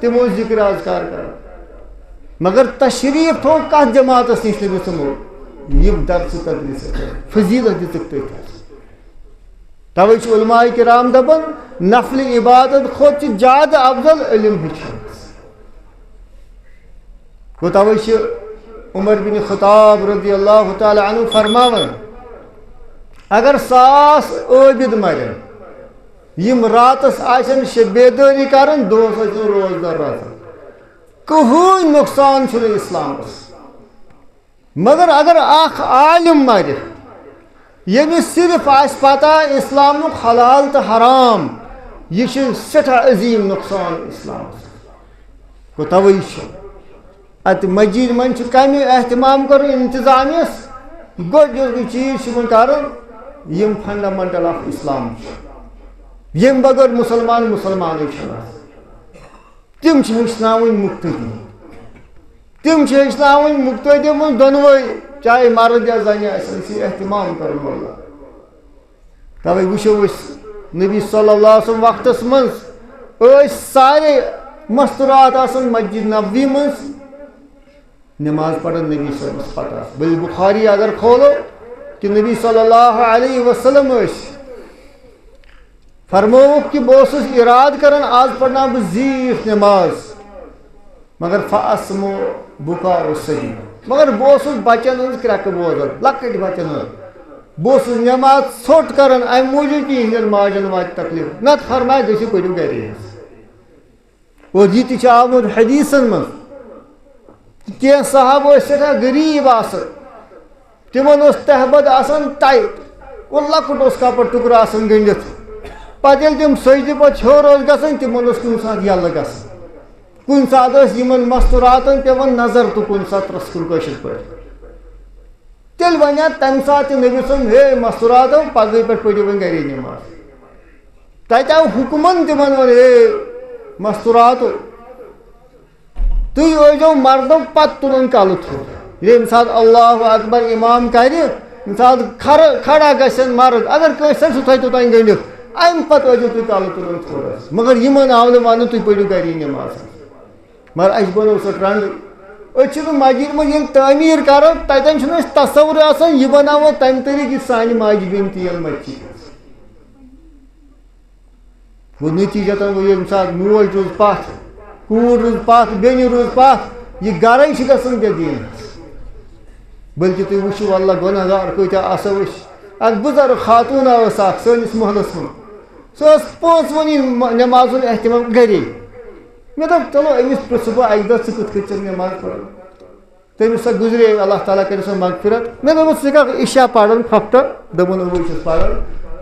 تم ذکر اذکار کران مگر تشریف تھو کت جماعت نش نبی تمو یہ درس تدریس فضیلت دتک تھی توے علماء کرام دپان نفل عبادت کھت زیادہ افضل علم ہچھن گو توے عمر بن خطاب رضی اللہ تعالی عنہ فرماون اگر 100 عابد مرن یم راتس آسن بیداری کرن دہس آسن روزدار روزان کہین نقصان چھُنہٕ اسلامس مگر اگر اخ عالم مر یمس صرف آس پتہ اسلامک حلال تو حرام یہ سٹھاہ عظیم نقصان اسلامس گو توے ات مسجد من کم اہتمام کر انتظامیس گۄڈنیُک چیز کرن M fundamental of Islam M بغیر مسلمان تم ہچن مقتدی تم ہچن مقتدی من دونوے چاہے مرد یا زنہِ آسن اسی اہتمام کرن وول توے وٕچھو أسۍ نبی صلی اللہ علیہ وسلم وقتس منٛز سارے مستورات آسان مسجد نبوی منٛز نماز پڑھن نبی صلی اللہ علیہ وسلم پتہ بل بخاری اگر کھولو کہ نبی صلی اللہ علیہ وسلم فرموک کہ بہٕ اوسُس اراد کران آز پڑھنا بہٕ زیٖٹھ نماز مگر فاسمو بُکا الصبی مگر بہٕ اوسُس بچن ہٕنٛز کرٛٮ۪کہٕ بوزان لۄکٕٹۍ بچن ہٕنٛز بہٕ اوسُس نماز ژھوٚٹ کران امہِ موٗجوٗب کہ یِہنٛدٮ۪ن ماجن واتہِ تکلیٖف نتہٕ فرماے گٔژھِو پٔرِو گرے اور یہِ تہِ چھُ آمُت حدیٖثن منٛز کینٛہہ صحاب ٲسۍ سٮ۪ٹھاہ غریٖب آسان تِمن اوس تہبد آسان ٹایٹ اور لۄکُٹ اوس کپر ٹُکرٕ آسان گٔنڈِتھ پتہٕ ییٚلہِ تِم سجدٕ پتہٕ ہیوٚر ٲسۍ گژھان تِمن اوس کُنہِ ساتہٕ یَلہٕ گژھان کُنہِ ساتہٕ ٲسۍ یِمن مستوراتن پیوان نظر تہٕ کُنہِ ساتہٕ رسکُل کٲشِر پٲٹھۍ تیٚلہِ وَنیا تمہِ ساتہٕ تہِ نبی صٲب ہے مستوراتو پگہٕے پٮ۪ٹھ پٔرِو وۄنۍ گرے نٮ۪ماز تتہِ آو حُکمن تِمن ووٚن ہے مستوراتو تُہۍ ٲسۍزیو مردو پتہٕ تُلُن کلہٕ تھوٚد ییٚمہِ ساتہٕ اللہ اکبر امام کرِ ییٚمہِ ساتہٕ کھڑا گژھن مرد اگر کٲنٛسہِ سُہ تھٲے توٚتانۍ گٔنڈِتھ امہِ پتہٕ ٲسۍزیو تُہۍ کلہٕ تُلُن تھوٚد مگر یِمن آو نہٕ وننہٕ تُہۍ پٔرِو گرے نٮ۪ماز مگر اَسہِ بنوو سُہ ٹرنٛڈ أسۍ چھِنہٕ مسجد منٛز ییٚلہِ تعمیٖر کرو تتٮ۪ن چھُنہٕ اَسہِ تصور آسان یہِ بناوو تمہِ طریٖقہٕ یہِ سانہِ ماجہِ بیٚنہِ تہِ ییٚلہِ مسجد گوٚو نٔتیٖجتن گوٚو ییٚمہِ ساتہٕ موج روٗز پتھ کوٗر روٗز پتھ بیٚنہِ روٗز پتھ یہِ گرے چھُ گژھان بے دیٖنس بٔلکہِ تُہۍ وٕچھِو واللہ گۄناہ گار کۭتیاہ آسو أسۍ اکھ بُزرگ خاتوٗنا ٲس اکھ سٲنِس محلس منٛز سۄ ٲس پانٛژوٕنی نٮ۪ماز ہُنٛد احتمام گرے مےٚ دوٚپ چلو أمِس پرٛژھٕ بہٕ اکہِ دۄہ ژٕ کِتھ کٔنۍ چھَکھ نٮ۪ماز پران تٔمِس سۄ گُزرے اللہ تعالیٰ کٔرِنۍ سۄ مغفرت مےٚ دوٚپُس ژٕ چھکھ عشا پران کھۄفتن دوٚپُن اۭں چھُس پران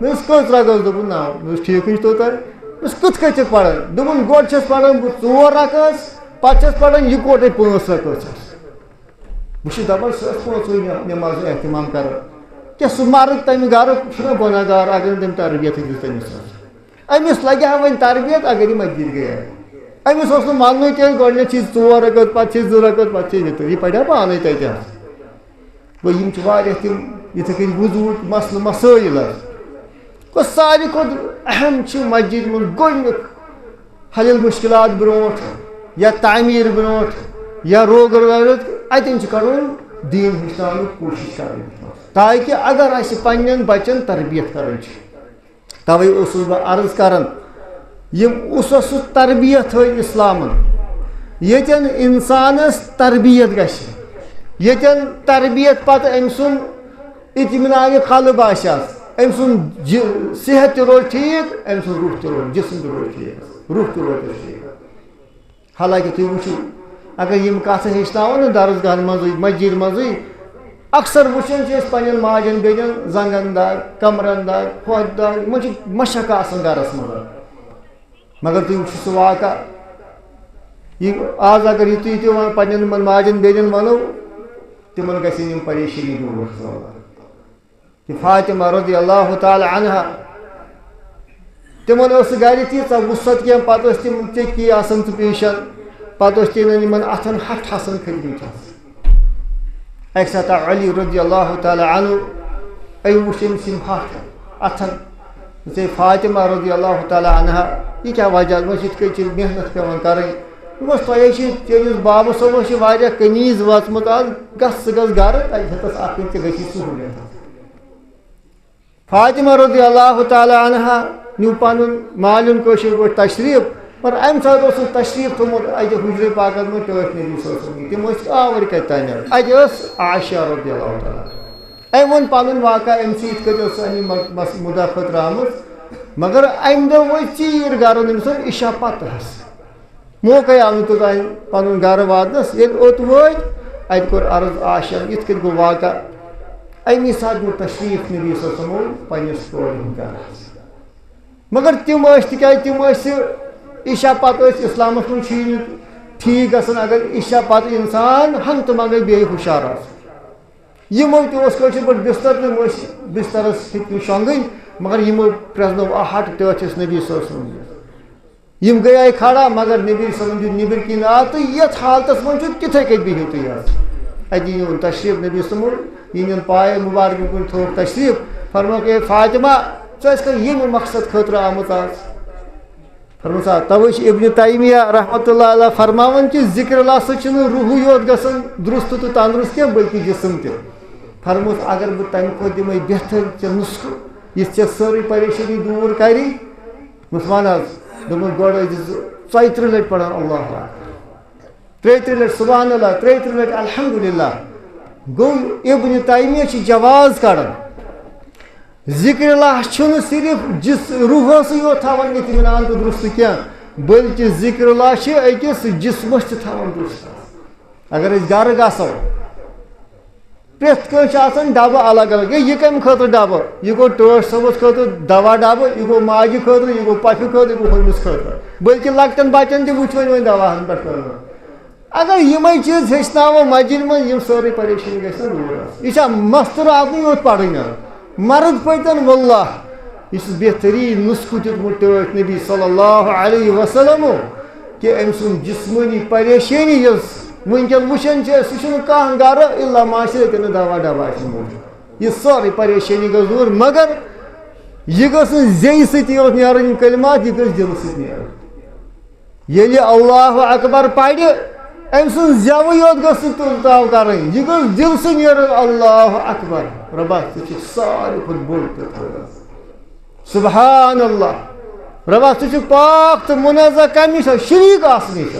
مےٚ دوٚپُس کٔژ رکٲژ دوٚپُن 9 مےٚ دوٚپُس ٹھیٖکٕے چھُ توٚتانۍ دوٚپُس کِتھ کٔنۍ چھکھ پران دوٚپُن گۄڈٕ چھَس پران بہٕ 4 رکٲژ پتہٕ چھَس پران یِکوٹے 5 رکٲژ بہٕ چھُس دپان سۄ ٲس پانٛژوٕنی نٮ۪ماز ہُنٛد احتمام کران کیٛاہ سُہ مرد تمہِ گرُک چھُنہ گۄناہ گار اگر نہٕ تٔمۍ تربیتٕے دِژ تٔمِس أمِس لگہِ ہا وۄنۍ تربیت اگر یہِ مسجد گٔیے أمِس اوس نہٕ وننُے تیٚلہِ گۄڈٕنیتھ چھِ 4 رکٲژ پتہٕ چھِ 2 رکٲژ پتہٕ چھِ وِتٕر یہِ پرِ ہا پانے تتہِ حظ گوٚو یِم چھِ واریاہ تِم یِتھٕے کٔنۍ وضوٗہٕکۍ مسلہٕ مسٲیِل حظ گوٚو ساروی کھۄتہٕ اہم چھِ مسجد منٛز گۄڈٕنیُک حل مُشکلات برونٛٹھ یا تعمیٖر برونٛٹھ یا روغ رٲوِتھ اتٮ۪ن چھُ کڑُن دیٖن ہیٚچھناونُک کوٗشش کرٕنۍ تاکہِ اگر اَسہِ پننٮ۪ن بچن تربیت کرٕنۍ چھِ توے اوسُس بہٕ عرض کران یِم اُسوٗ تربیت ہٲے اِسلامن ییٚتٮ۪ن انسانس تربیت گژھِ ییٚتٮ۪ن تربیت پتہٕ أمۍ سُنٛد اطمینانہِ قلب آسٮ۪س أمۍ سُنٛد صحت تہِ روزِ ٹھیٖک أمۍ سُنٛد روح تہِ روزِ جسم تہِ روزِ ٹھیٖک روح تہِ روزِ ٹھیٖک حالانکہِ تُہۍ وٕچھِو اگر یِم کتھٕ ہیٚچھناوو نہٕ درسگاہن منٛزٕے مسجد منٛزٕے اکثر وٕچھان چھِ أسۍ پننٮ۪ن ماجن بیٚنٮ۪ن زنگن دگ کمرن دگ کھۄتھ دگ یِمن چھِ مشق آسان گرس منٛز مگر تُہۍ وٕچھِو سُہ واقعہ یہِ آز اگر یہِ تُہۍ تہِ پننٮ۪ن ماجن بیٚنٮ۪ن ونو تِمن گژھن یِم پریشٲنی دوٗر کہ فاطمہ رضی اللہ تعالیٰ عنہا تِمن ٲس گرِ تیٖژاہ وُسعت کینٛہہ پتہٕ ٲسۍ تِم ٹیٚکی آسان تہٕ پیشن پتہٕ ٲسۍ تِمن یِمن اتھن ہٹھ آسان کھٔتمٕتۍ اکہِ ساتہٕ علی رضی اللہ تعالیٰ عنہ أمۍ وٕچھ أمِس یِم ہٹھ اتھن ژے فاطمہ رضی اللہ تعالیٰ عنہا یہِ کیٛاہ وجہ دوٚپمَس یِتھ کٔنۍ چھِ محنت پیٚوان کَرٕنۍ دوٚپمَس تۄہے چھِ چٲنِس بابہٕ صٲبس چھِ واریاہ قمیٖض وٲژمٕژ آز گژھ ژٕ گژھ گرٕ تَتہِ ہیٚتس اکھ ژےٚ گژھی سہوٗلیت فاطمہ رضی اللہ تعالیٰ عنہا نیوٗ پنُن مالیُن کٲشِر پٲٹھۍ تشریٖف مگر امہِ ساتہٕ اوس نہٕ تشریٖف تھوٚمُت اَتہِ حُجرِ پاکس منٛز ٹٲٹھۍ نبی صٲب سٕنٛدۍ تِم ٲسۍ آوٕرۍ کتہِ تانۍ اَتہِ ٲس عایشہ رضی اللہ تعالیٰ أمۍ ووٚن پنُن واقعہ أمۍ سۭتۍ یِتھ کٔنۍ ٲس اَمہِ مُدا خٲطرٕ مگر امہِ دۄہ وٲتۍ ژیٖرۍ گرٕ أمۍ سُنٛد عشا پتہٕ حظ موقعے آو نہٕ توٚتانۍ پنُن گرٕ واتنس ییٚلہِ اوٚت وٲتۍ اتہِ کوٚر عرض عایشہ یِتھ کٔنۍ گوٚو واقعہ امی ساتہٕ دیُت تشریٖف نبی صٲب سمو پننِس کورِ ہُنٛد گرس مگر تِم ٲسۍ تِکیازِ تِم ٲسۍ عشا پتہٕ ٲسۍ اِسلامس منٛز چھُے نہٕ ٹھیٖک گژھان اگر عشا پتہٕ اِنسان ہنٛگتہٕ منٛگے بیٚیہِ ہُشار آسان یِمو تہِ اوس کٲشِر پٲٹھۍ بستر تِم ٲسۍ بسترس ہیٚکۍ نہٕ شۄنٛگٕنۍ مگر یِمو پرٛزنوو ہٹ ٹٲٹھِس نبی صٲب سُنٛد یِم گٔیے کھڑا مگر نبی صٲبن دیُت نیٚبٕرۍ کِنۍ آو تہٕ یتھ حالتس منٛز چھُ تِتھے کٔنۍ بِہِو تُہۍ حظ اتی یون تشریف نبی سمو ین پائے مبارک کن تھوک تشریف فرمو کہ فاطمہ ژٕ یم مقصد خاطر آمت آز فرمو توے ابن تیمیہ رحمۃ اللہ علیہ فرماون کہ ذکر اللہ سۭتۍ چھُنہٕ روحٕے یوت گژھان درست تہٕ تندرست کینٛہہ بلکہ جسم تہِ فرموس اگر بہٕ تمہِ کھۄتہٕ دِمے بہتر ژےٚ نسخہٕ یُس ژےٚ سٲرٕے پریشٲنی دوٗر کری مسلمان حظ دوٚپُن گۄڈٕ ٲسۍ 33 لٹہِ پران اللہ اکبر 33 لٹہِ سبحان اللہ 33 لٹہِ الحمدللہ گوٚو ابن تیمیہ چھِ جواز کڑان ذکر اللہ چھُنہٕ صرف روحسٕے یوت تھاوان اطمینان تہٕ درست کینٛہہ بلکہ ذکر اللہ چھِ أکِس جسمس تہِ تھاوان درست اگر أسۍ گرٕ گژھو پرٛٮ۪تھ کٲنٛسہِ چھُ آسان ڈبہٕ الگ الگ یہِ کمہِ خٲطرٕ ڈبہٕ یہِ گوٚو ٹٲٹھ صٲبس خٲطرٕ دوا ڈبہٕ یہِ گوٚو ماجہِ خٲطرٕ یہِ گوٚو پۄپھِ خٲطرٕ یہِ گوٚو ہُمِس خٲطرٕ بلکہ لۄکٹٮ۪ن بچن تہِ وٕچھ وۄنۍ دواہن پٮ۪ٹھ کران اگر یِمے چیٖز ہیٚچھناوو مسجد منٛز یِم سٲرٕے پریشٲنی گژھِ نہ دوٗر آسٕنۍ یہِ چھا مستُر آسنٕے یوت پرٕنۍ مرد پٲٹھۍ واللہ یہ بہترین نسخہ دیُتمُت ٹٲٹھ نبی صلی اللہ علیہ وسلم کہ أمۍ سُنٛد جسمٲنی پریشٲنی یۄس وٕنکٮ۪ن وٕچھان چھِ سُہ چھُنہٕ کانٛہہ گرٕ الا ماشاء اللہ دوا ڈبہٕ آسہِ موٗجوٗد یہِ سٲرٕے پریشٲنی گٔژھ دوٗر مگر یہِ گٔژھ نہٕ زیٚیہِ سۭتی یوت نیرٕنۍ یِم کلمات یہِ گٔژھ دِلہٕ سۭتۍ نیرٕنۍ ییٚلہِ اللہ اکبر پرِ أمۍ سٕنٛز زٮ۪وٕے یوت گٔژھ نہٕ تُل تاو کَرٕنۍ یہِ گٔژھ دِلہٕ سۭتۍ نیرٕنۍ اللہ اکبر رۄبا ژٕ چھُکھ ساروی کھۄتہٕ بوٚڑ تہٕ خۄدا سبحان اللہ رۄبا ژٕ چھُکھ پاک تہٕ مُنزہ کمہِ نِش شریٖک آسنہٕ نِش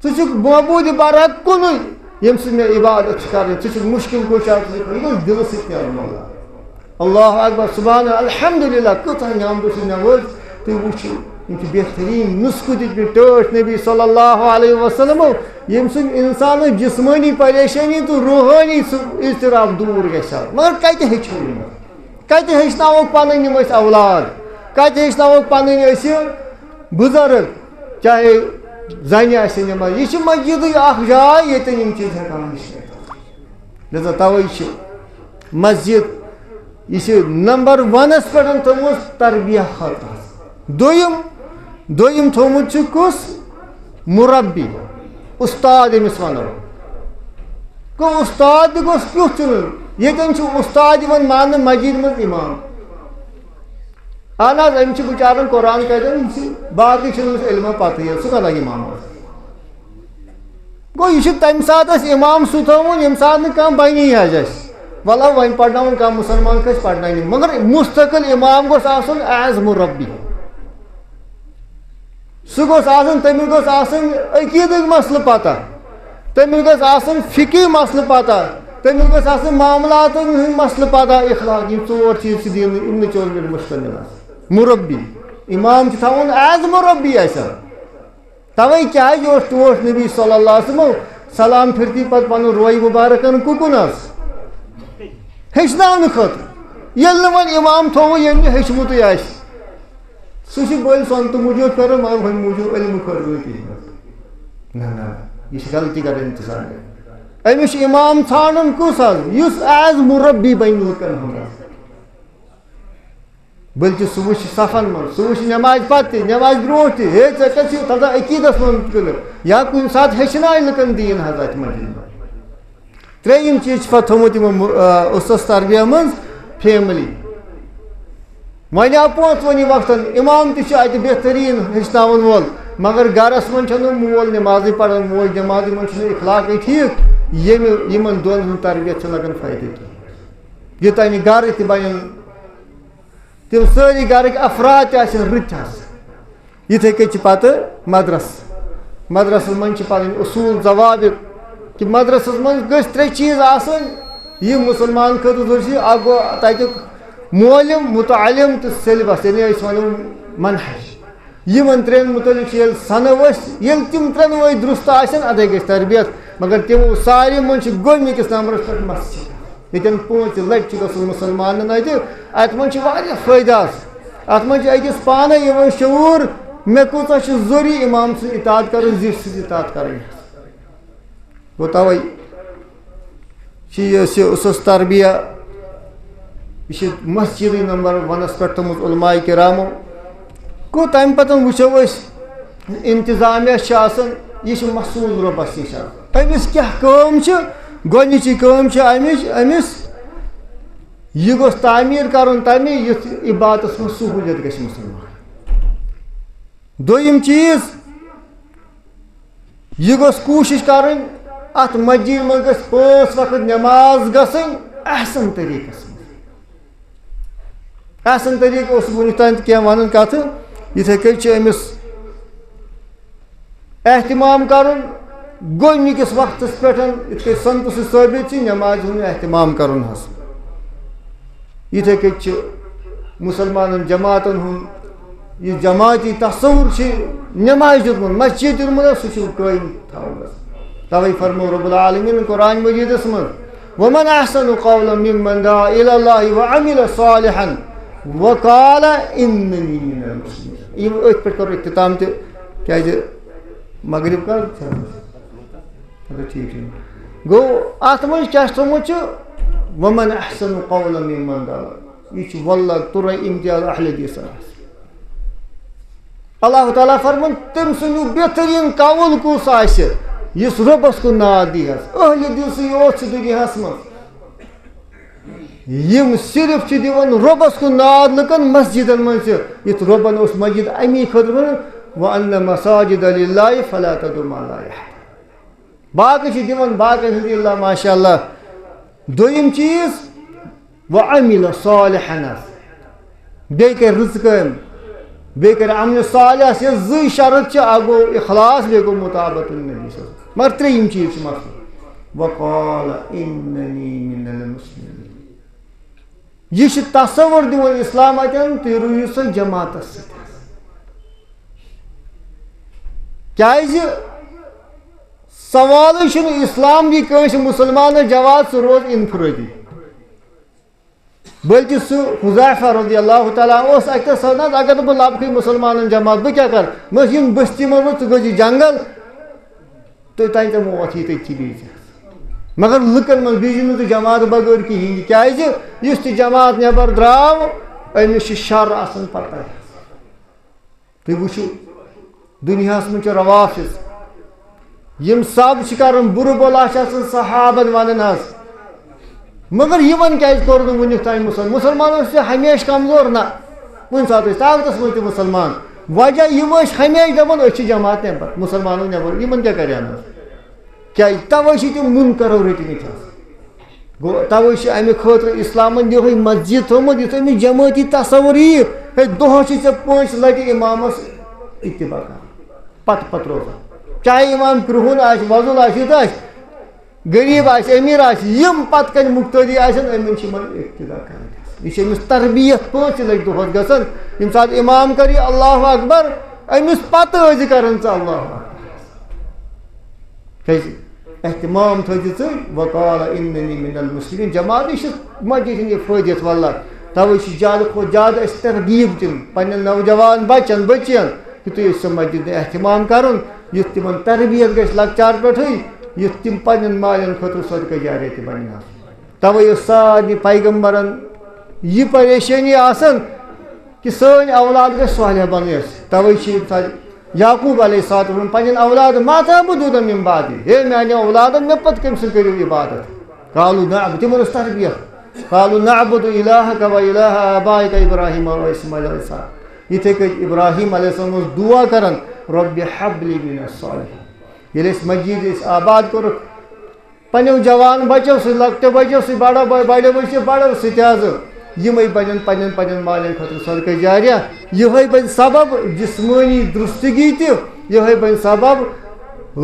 ژٕ چھُکھ معبوٗدِ برحق کُنُے ییٚمہِ سۭتۍ مےٚ عبادت چھِ کَرٕنۍ ژٕ چھُکھ مُشکل کُشا یہِ گوٚژھ دِلہٕ سۭتۍ نیرُن اللہ اکبر سبحان اللہ الحمدللہ کۭژاہ نعمتو سۭتۍ نوٲز تُہۍ وٕچھِو یِم چھِ بہتریٖن نسخہٕ دِتمٕتۍ ٹٲٹھ نبی صلی اللہ علیہ وسلم ییٚمہِ سۭتۍ اِنسانَس جسمٲنی پریشٲنی تہٕ روحٲنی سُہ اضطراب دوٗر گژھِ ہا مگر کتہِ ہیٚچھو یِم کتہِ ہیٚچھناووکھ پنٕنۍ یِم أسۍ اولاد کتہِ ہیٚچھناووکھ پنٕنۍ أسۍ بُزرگ چاہے زنہِ آسن یِم یہِ چھِ مسجدٕے اکھ جاے ییٚتٮ۪ن یِم چیٖز ہٮ۪کان ہیٚچھنٲیِتھ لہذا توے چھِ مسجد یہِ چھِ نمبر 1 پٮ۪ٹھ تھٲومٕژ تربیہ خٲطرٕ دوٚیِم تھوٚومُت چھُ کُس مُربی اُستاد أمِس وَنو گوٚو اُستاد تہِ گوٚژھ کیُتھ چُنُن ییٚتٮ۪ن چھُ اُستاد یِوان ماننہٕ مسجد منٛز اِمام اہن حظ أمِس چھِ بِچارَن قرآن کَتٮ۪ن یِم چھِ باقٕے چھِنہٕ أمِس علمہ پَتہٕے سُہ کَتھ لَگہِ اِمامَس گوٚو یہِ چھُ تَمہِ ساتہٕ اَسہِ اِمام سُہ تھوٚومُت ییٚمہِ ساتہٕ نہٕ کانٛہہ بَنی حظ اَسہِ وَلہٕ وۄنۍ پَرناوُن کانٛہہ مُسلمان کھسہِ پَرناونہِ مگر مُستقل اِمام گوٚژھ آسُن ایز مُربی سُہ گوٚژھ آسُن تٔمِس گوٚژھ آسٕنۍ عقیٖدٕکۍ مسلہٕ پتہ تٔمِس گٔژھ آسٕنۍ فِقی مسلہٕ پتہ تٔمِس گٔژھ آسٕنۍ معاملاتن ہٕنٛدۍ مسلہٕ پتہ اخلاق یِم 4 چیٖز چھِ دِنہٕ یِمنٕے 4 پٮ۪ٹھ مُشتمِل آسان مُربی اِمام چھُ تھاوُن ایز مُربی اَسہِ توے کیٛازِ اوس ٹوٹھ نبی صلی اللہ علیہ وسلم سلام پھِرتی پتہٕ پنُن روے مُبارکن کُکُن حظ ہیٚچھناونہٕ خٲطرٕ ییٚلہِ نہٕ وۄنۍ اِمام تھوٚوُ ییٚمۍ نہٕ ہیٚچھمُتٕے آسہِ سُہ چھُ بٔلۍ سۄنتہٕ موٗجوٗب کران مگر ہُمہِ موٗجوٗب علمہٕ خٲطرٕ نہٕ کِہیٖنۍ نہ یہِ چھِ غلطی کران اِنتظامیہ أمِس چھُ اِمام ژھانڈُن کُس حظ یُس ایز مُربی بنہِ لُکن ہُنٛد بلکہِ سُہ وٕچھِ صفن منٛز سُہ وٕچھِ نٮ۪مازِ پتہٕ تہِ نٮ۪مازِ برونٛٹھ تہِ ہے ژےٚ کیٛاہ چھُ تھوڑا عقیٖدس منٛز مُتعلق یا کُنہِ ساتہٕ ہیٚچھناے لُکن دیٖن حظ اتہِ مسجد منٛز ترٛیٚیِم چیٖز چھُ پتہٕ تھوٚمُت یِمو اُستس تربیہ منٛز فیملی وۄنۍ آو پانٛژوٕنی وقتن اِمام تہِ چھُ اتہِ بہتریٖن ہیٚچھناوَن وول مگر گرس منٛز چھُنہٕ مول نٮ۪مازٕے پران موج نٮ۪مازٕے منٛز چھُنہٕ اخلاقٕے ٹھیٖک یِمن دۄن ہُنٛد تربیت چھُ لگان فٲیدٕ کینٛہہ یوٚتانۍ یہِ گرٕ تہِ بنن تِم سٲری گرٕکۍ افراد تہِ آسن رٕتۍ حظ یِتھٕے کٔنۍ چھِ پتہٕ مدرسس منٛز چھِ پنٕنۍ اصوٗل ضوابط کہِ مدرسس منٛز گٔژھۍ 3 چیٖز آسٕنۍ یِم مُسلمان خٲطرٕ ضروٗری چھِ اکھ گوٚو تتیُک مولِم مُتعلِم تہٕ سیلبس یعنی أسۍ وَنو منہج یِمن 3 مُتعلِق چھِ ییٚلہِ سنو أسۍ ییٚلہِ تِم 3 درُست آسن اَدے گژھِ تربیت مگر تِمو ساروٕے منٛز چھِ گۄڈنِکِس نمبرس پٮ۪ٹھ مسجد ییٚتٮ۪ن 5 لٹہِ چھُ گژھُن مُسلمانن اتہِ منٛز چھِ واریاہ فٲیدٕ حظ اتھ منٛز چھِ أکِس پانے یِوان شعوٗر مےٚ کوٗتاہ چھُ ضروٗری اِمام سٕنٛز اطاعت کرٕنۍ زِٹھۍ سٕنٛز اطاعت کرٕنۍ گوٚو توے چھِ یۄس یہِ اُسس تربیہ یہِ چھِ مسجدٕے نمبر 1 پٮ۪ٹھ تھٲومٕژ علماء کرامو گوٚو تمہِ پتہٕ وٕچھو أسۍ انتظامیہ چھِ آسان یہِ چھِ مخصوٗص رۄبس نِش أمس کیا کٲم چھِ گۄڈنِچی کٲم چھِ أمس یہِ گوٚژھ تعمیٖر کَرُن تَمہِ یُتھ عبادتس منٛز سہوٗلیت گژھِ مُسلمان دوٚیِم چیٖز یہِ گوٚژھ کوٗشِش کَرٕنۍ اَتھ مسجد منٛز گژھِ 5 وقت نٮ۪ماز گژھٕنۍ احسن طریٖقس منٛز احسن طریٖقہٕ اوس وٕنیُک تام تہِ کینٛہہ وَنُن کَتھٕ یِتھَے کٔنۍ چھِ أمِس احتمام کَرُن گۄڈنِکِس وقتس پٮ۪ٹھ یِتھ کٔنۍ سنتہٕ سۭتۍ ثٲبت چھِ نٮ۪مازِ ہُنٛد احتمام کَرُن حظ یِتھَے کٔنۍ چھِ مُسلمانن جماعتن ہُنٛد یہِ جماعتی تصوُر چھِ نٮ۪مازِ دیُتمُت مسجد دیُتمُت سُہ چھُ قٲیِم تھاوُن حظ تَوَے فرمو رۄب العالمیٖن قرآن مجیٖدس منٛز وَمَن أَحْسَنُ قَوْلًا مِمَّنْ دَعَا إِلَى اللہِ وَعَمِلَ صَالِحًا وَقَالَ إِنَّنِي مِنَ الْمُسْلِمِينَ یِم أتھۍ پٮ۪ٹھ کَرو اختتام تہِ کیٛازِ مغرب کر ٹھیٖک چھُ گوٚو اَتھ منٛز کیٛاہ چھُ تھوٚمُت چھُ وَمَن أَحْسَنُ قَوْلًا مِمَّنْ دَعَا یہِ چھُ وَاللہ تُرَے اِمتیاز اہلِ حدیٖث اللہ تعالیٰ فرمان تٔمۍ سُنٛد بہتریٖن قول کُس آسہِ یُس رۄبَس کُن ناد دی حظ اہلِ حدیٖثٕے یوت چھُ دُنیاہَس منٛز یِم صرف چھِ دِوان رۄبَس کُن ناد لُکَن مسجدن منٛز تہِ یُتھ رۄبَن اوس مسجد اَمی خٲطرٕ ووٚنمُت وَأَنَّ مَساجِدَ لِلہِ فَلَا تَدْعُوا مَعَ اللہِ أَحَدًا باقٕے چھِ دِوان باقٕے ہٕنٛدِ اللہ ماشاء اللہ دوٚیِم چیٖز وَعَمِلَ صالِحًا بیٚیہِ کَرِ رٕژ کٲم بیٚیہِ کَرِ عملہِ صالحس یہِ زٕے شرط چھِ اکھ گوٚو اخلاص بیٚیہِ گوٚو مُطابَت النبی صلی مگر ترٛیٚیِم چیٖز چھُ مسلہٕ وَقَالَ إِنَّنِي مِنَ الْمُسْلِمِينَ یہِ چھُ تصوُر دِوان اِسلام اَتٮ۪ن تُہۍ روٗزِو سا جماعتس سۭتۍ کیٛازِ سوالٕے چھُنہٕ اِسلام دی کٲنٛسہِ مُسلمانس جواب سُہ روز اِنفرٲدی بٔلکہِ سُہ حُذیفہ رضی اللہ تعالیٰ اوس اَکہِ دۄہ سَنان اگر نہٕ بہٕ لَبکھٕے مُسلمانن جماعت بہٕ کیٛاہ کَرٕ مےٚ ٲس یِم بٔستی منٛز ژٕ گٔژھ یہِ جنگل تُہۍ تانۍ موت یی تٔتھی بیٚیہِ مگر لُکن منٛز بیٖجِو نہٕ تُہۍ جماعت بغٲر کِہیٖنۍ کیٛازِ یُس تہِ جماعت نٮ۪بر درٛاو أمِس چھُ شر آسان پتہ تُہۍ وٕچھِو دُنیاہس منٛز چھِ روافِظ یِم سب چھِ کران بُرٕ بلا چھِ آسان صحابن ونان حظ مگر یِمن کیٛازِ کوٚر نہٕ وٕنیُک تام مُسلمانن چھِ ہمیشہِ کمزور نہ کُنہِ ساتہٕ ٲسۍ طاقتس منٛز تہِ مُسلمان وجہ یِم ٲسۍ ہمیشہِ دپان أسۍ چھِ جماعت نٮ۪بر مُسلمانو نٮ۪بر یِمن کیٛاہ کرن حظ کیٛازِ تَوَے چھِ تِم مُنکَرو رٔٹمٕتۍ حظ گوٚو تَوَے چھِ اَمہِ خٲطرٕ اِسلامن یِہوٚے مسجد تھوٚمُت یُتھ أمِس جمٲعتی تصوُر ییہِ ہے دۄہس چھِ ژےٚ 5 لٹہِ اِمامس اتباع کران پتہٕ روزان چاہے اِمام کرٛہُن آسہِ وۄزُل آسہِ یُتھ آسہِ غریٖب آسہِ أمیٖر آسہِ یِم پتہٕ کَنہِ مُقتدی آسن أمِس چھِ یِمن اقتدا کران یہِ چھِ أمِس تربیت 5 لٹہِ دۄہس گژھان ییٚمہِ ساتہٕ اِمام کرِ اللہ اکبر أمِس پتہٕ ٲسۍ کران ژٕ اللہ اکبر کیٛازِ احتمام تھٲیزِ ژٕ وقال إنني من المسلمين جماعتٕے چھِ مسجد ہٕنٛدۍ فٲیدت واللہ تَوَے چھِ زیادٕ کھۄتہٕ زیادٕ اَسہِ ترغیٖب دِنۍ پنٛنٮ۪ن نوجوان بچن بٔچین کہِ تُہۍ ٲسِو مسجد احتمام کرُن یُتھ تِمن تربیت گژھِ لۄکچارٕ پٮ۪ٹھٕے یُتھ تِم پنٛنٮ۪ن مالٮ۪ن خٲطرٕ صدقہ جاریہ تہِ بنن حظ تَوَے ٲس سارنٕے پیغمبرن یہِ پریشٲنی آسان کہِ سٲنۍ اولاد گژھِ صالح بنٕنۍ اَسہِ تَوَے چھِ ییٚمہِ ساتہٕ یعقوٗب علیہ الصلوۃ والسلام پنٛنٮ۪ن اولادن ما تعبدوٗنَ مِن بعدی ہے میانٮ۪و اولادن مےٚ پتہٕ کٔمۍ سٕنٛز کٔرِو عبادت قالوٗ نعبُد تِمن ٲس تربیت قالوٗ نعبُد إِلٰہَکَ وإِلٰہَ آبائِکَ إبراہیٖم وإسماعیٖل وإسحاق یِتھَے کٔنۍ ابراہیٖم علیہ السلام اوس دُعا کران رۄبِ ہب لی مِن الصالحیٖن ییٚلہِ أسۍ مسجد أسۍ آباد کوٚرُکھ پنٛنٮ۪و جوان بچو سۭتۍ لۄکٹیو بچو سۭتۍ بڑٮ۪و بچو بڑٮ۪و سۭتۍ حظ یِمے بنن پنٛنٮ۪ن مالٮ۪ن خٲطرٕ صدقہ جاریہ یِہوٚے بنہِ سبب جسمٲنی درُستگی تہِ یِہوٚے بنہِ سبب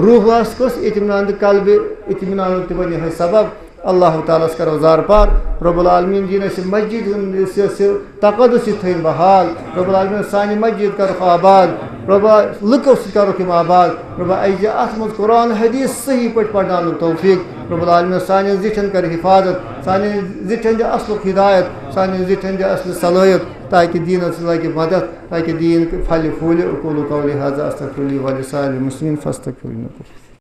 روٗحس کُس اطمینان تہٕ قلبِ اطمینانُک تہِ بنہِ یِہوٚے سبب اللہ تعالیٰ ہس کرو زار پار رۄب العالمیٖن دِیِن اَسہِ مسجد ہُنٛد یُس یہِ تقدس یہِ تھٲیِن بحال رۄب العالمیٖن سانہِ مسجد کرُکھ آباد رۄبا لُکو سۭتۍ کرُکھ یِم آباد رۄبا اَسہِ دِ اَتھ منٛز قرآن حدیٖث صحیح پٲٹھۍ پرناونُک توفیٖق رۄب العالمیٖن سانٮ۪ن زِٹھٮ۪ن کر حفاظت سانٮ۪ن زِٹھٮ۪ن دِ اصلُک ہدایت سانٮ۪ن زِٹھٮ۪ن دِ اصلہِ صلٲحیت تاکہِ دیٖنس لگہِ مدد تاکہِ دیٖن پھلہِ پھوٗلہِ اقوٗلُ قولی ھذا استغفر لی ولسائر المسلمین فاستغفروٗ